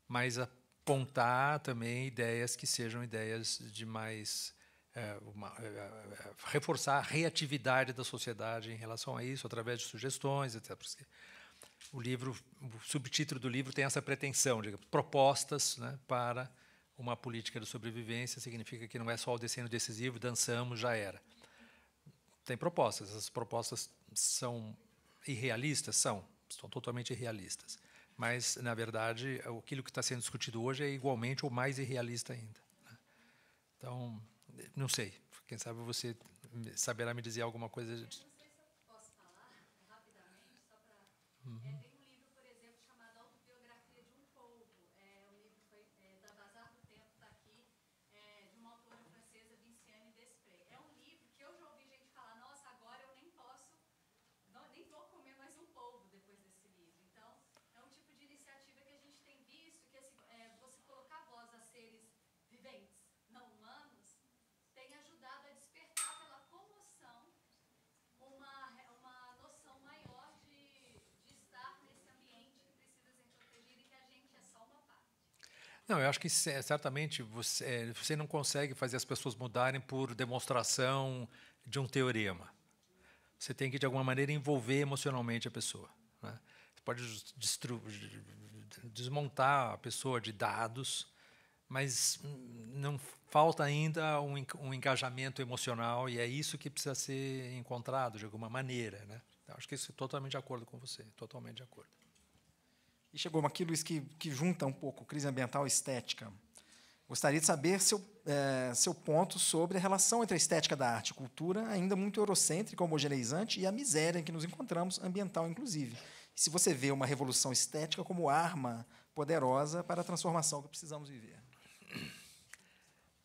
mas apontar também ideias que sejam ideias de mais... reforçar a reatividade da sociedade em relação a isso, através de sugestões, etc. Porque o subtítulo do livro tem essa pretensão, digamos, propostas, né, para uma política de sobrevivência. Significa que não é só o decênio decisivo, dançamos, já era. Tem propostas. Essas propostas são irrealistas? São totalmente irrealistas. Mas, na verdade, aquilo que está sendo discutido hoje é igualmente ou mais irrealista ainda, né? Então, não sei. Quem sabe você saberá me dizer alguma coisa. Não sei se eu posso falar rapidamente, só para... tem um livro, por exemplo, chamado Autobiografia de um Povo. O livro foi da Bazar do Tempo, está aqui, de uma autora francesa, Vinciane Desprez. É um livro que eu já ouvi gente falar, nossa, agora eu nem posso, nem vou comer mais um polvo depois desse livro. Então, é um tipo de iniciativa que a gente tem visto, que assim, você colocar voz a seres viventes, não humanos, tem ajudado a despertar pela comoção uma noção maior de estar nesse ambiente que precisa ser protegido e que a gente é só uma parte. Não, eu acho que certamente você não consegue fazer as pessoas mudarem por demonstração de um teorema. Você tem que, de alguma maneira, envolver emocionalmente a pessoa, né? Você pode desmontar a pessoa de dados, mas não falta ainda um engajamento emocional, e é isso que precisa ser encontrado de alguma maneira, né? Então, acho que isso é totalmente de acordo com você, totalmente de acordo. E chegou aqui, Luiz, que junta um pouco crise ambiental e estética. Gostaria de saber seu ponto sobre a relação entre a estética da arte e cultura, ainda muito eurocêntrica, homogeneizante, e a miséria em que nos encontramos, ambiental inclusive. E se você vê uma revolução estética como arma poderosa para a transformação que precisamos viver.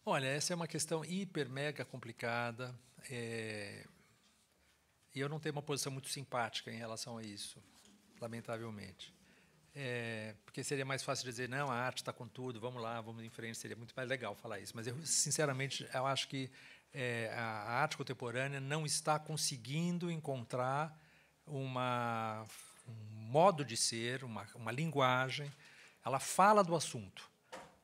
Olha, essa é uma questão hiper, mega complicada, e eu não tenho uma posição muito simpática em relação a isso, lamentavelmente. Porque seria mais fácil dizer, não, a arte está com tudo, vamos lá, vamos em frente, seria muito mais legal falar isso. Mas, sinceramente, eu acho que a arte contemporânea não está conseguindo encontrar um modo de ser, uma linguagem. Ela fala do assunto,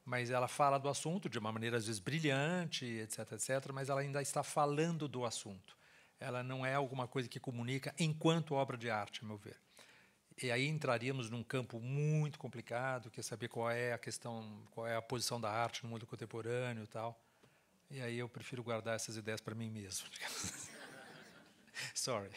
mas ela fala do assunto de uma maneira, às vezes, brilhante, etc., etc., mas ela ainda está falando do assunto. Ela não é alguma coisa que comunica enquanto obra de arte, a meu ver. E aí entraríamos num campo muito complicado, que é saber qual é a posição da arte no mundo contemporâneo e tal. E aí eu prefiro guardar essas ideias para mim mesmo. Sorry.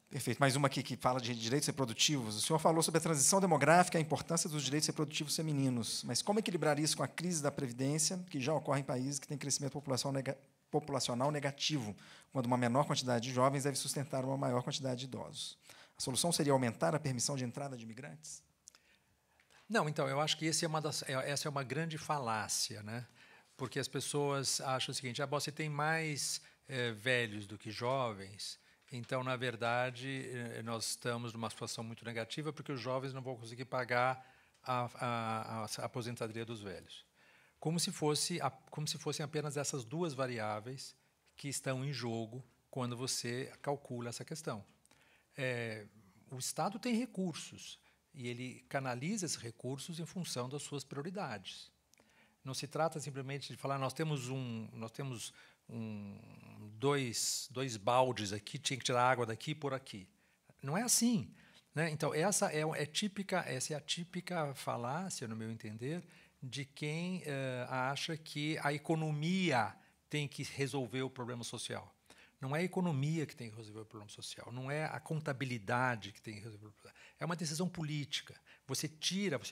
Perfeito. Mais uma aqui que fala de direitos reprodutivos. O senhor falou sobre a transição demográfica e a importância dos direitos reprodutivos femininos. Mas como equilibrar isso com a crise da Previdência, que já ocorre em países que têm crescimento populacional negativo, quando uma menor quantidade de jovens deve sustentar uma maior quantidade de idosos? A solução seria aumentar a permissão de entrada de imigrantes? Não, então, eu acho que essa é uma grande falácia, né? Porque as pessoas acham o seguinte, você tem mais velhos do que jovens, então, na verdade, nós estamos numa situação muito negativa porque os jovens não vão conseguir pagar a aposentadoria dos velhos. Como se fossem apenas essas duas variáveis que estão em jogo quando você calcula essa questão. O Estado tem recursos e ele canaliza esses recursos em função das suas prioridades. Não se trata simplesmente de falar nós temos dois baldes aqui, tinha que tirar água daqui e por aqui. Não é assim, né? Então essa é a típica falácia, no meu entender, de quem acha que a economia tem que resolver o problema social. Não é a economia que tem que resolver o problema social, não é a contabilidade que tem que resolver o problema. É uma decisão política. Você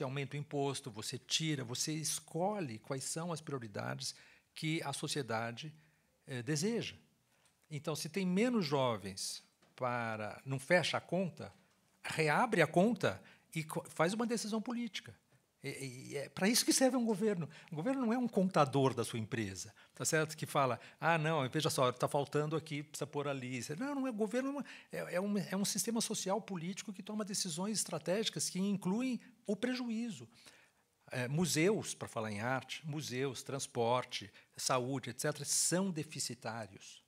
aumenta o imposto, você escolhe quais são as prioridades que a sociedade deseja. Então, se tem menos jovens não fecha a conta, reabre a conta e faz uma decisão política. É para isso que serve um governo. O governo não é um contador da sua empresa, tá certo? Que fala, não, veja só, está faltando aqui, precisa pôr ali. Não é o governo, é um sistema social político que toma decisões estratégicas que incluem o prejuízo. Museus, para falar em arte, museus, transporte, saúde, etc., são deficitários.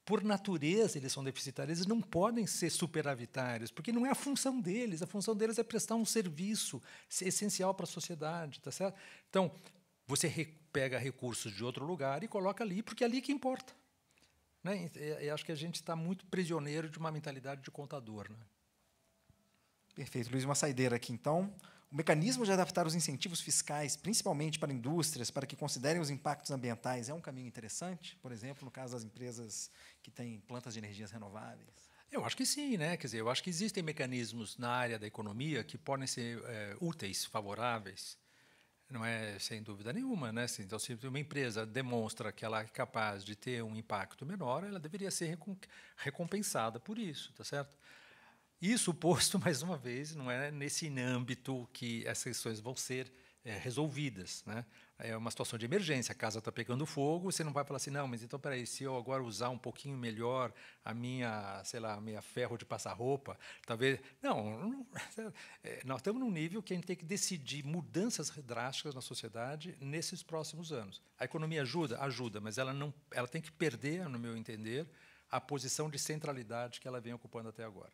Por natureza, eles são deficitários, eles não podem ser superavitários, porque não é a função deles é prestar um serviço essencial para a sociedade, tá certo? Então, você pega recursos de outro lugar e coloca ali, porque é ali que importa. Né? Eu acho que a gente está muito prisioneiro de uma mentalidade de contador. Né? Perfeito, Luiz. Uma saideira aqui, então. O mecanismo de adaptar os incentivos fiscais, principalmente para indústrias, para que considerem os impactos ambientais, é um caminho interessante? Por exemplo, no caso das empresas que têm plantas de energias renováveis? Eu acho que sim, né? Quer dizer, eu acho que existem mecanismos na área da economia que podem ser úteis, favoráveis. Não é sem dúvida nenhuma, né? Então, se uma empresa demonstra que ela é capaz de ter um impacto menor, ela deveria ser recompensada por isso, tá certo? Isso posto, mais uma vez, não é nesse âmbito que essas questões vão ser resolvidas, né? É uma situação de emergência, a casa está pegando fogo, você não vai falar assim, não, mas então, peraí, se eu agora usar um pouquinho melhor a minha, sei lá, a minha ferro de passar roupa, talvez... Não, nós estamos num nível que a gente tem que decidir mudanças drásticas na sociedade nesses próximos anos. A economia ajuda? Ajuda, mas ela tem que perder, no meu entender, a posição de centralidade que ela vem ocupando até agora.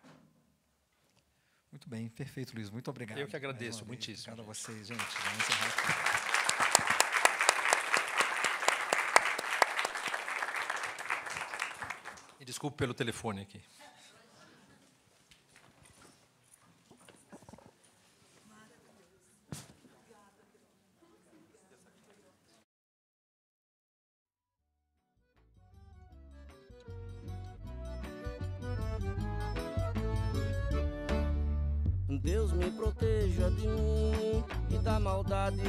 Muito bem, perfeito, Luiz. Muito obrigado. Eu que agradeço muitíssimo. Obrigado a vocês, gente. Vamos encerrar aqui. E desculpe pelo telefone aqui. Deus me proteja de mim e da maldade.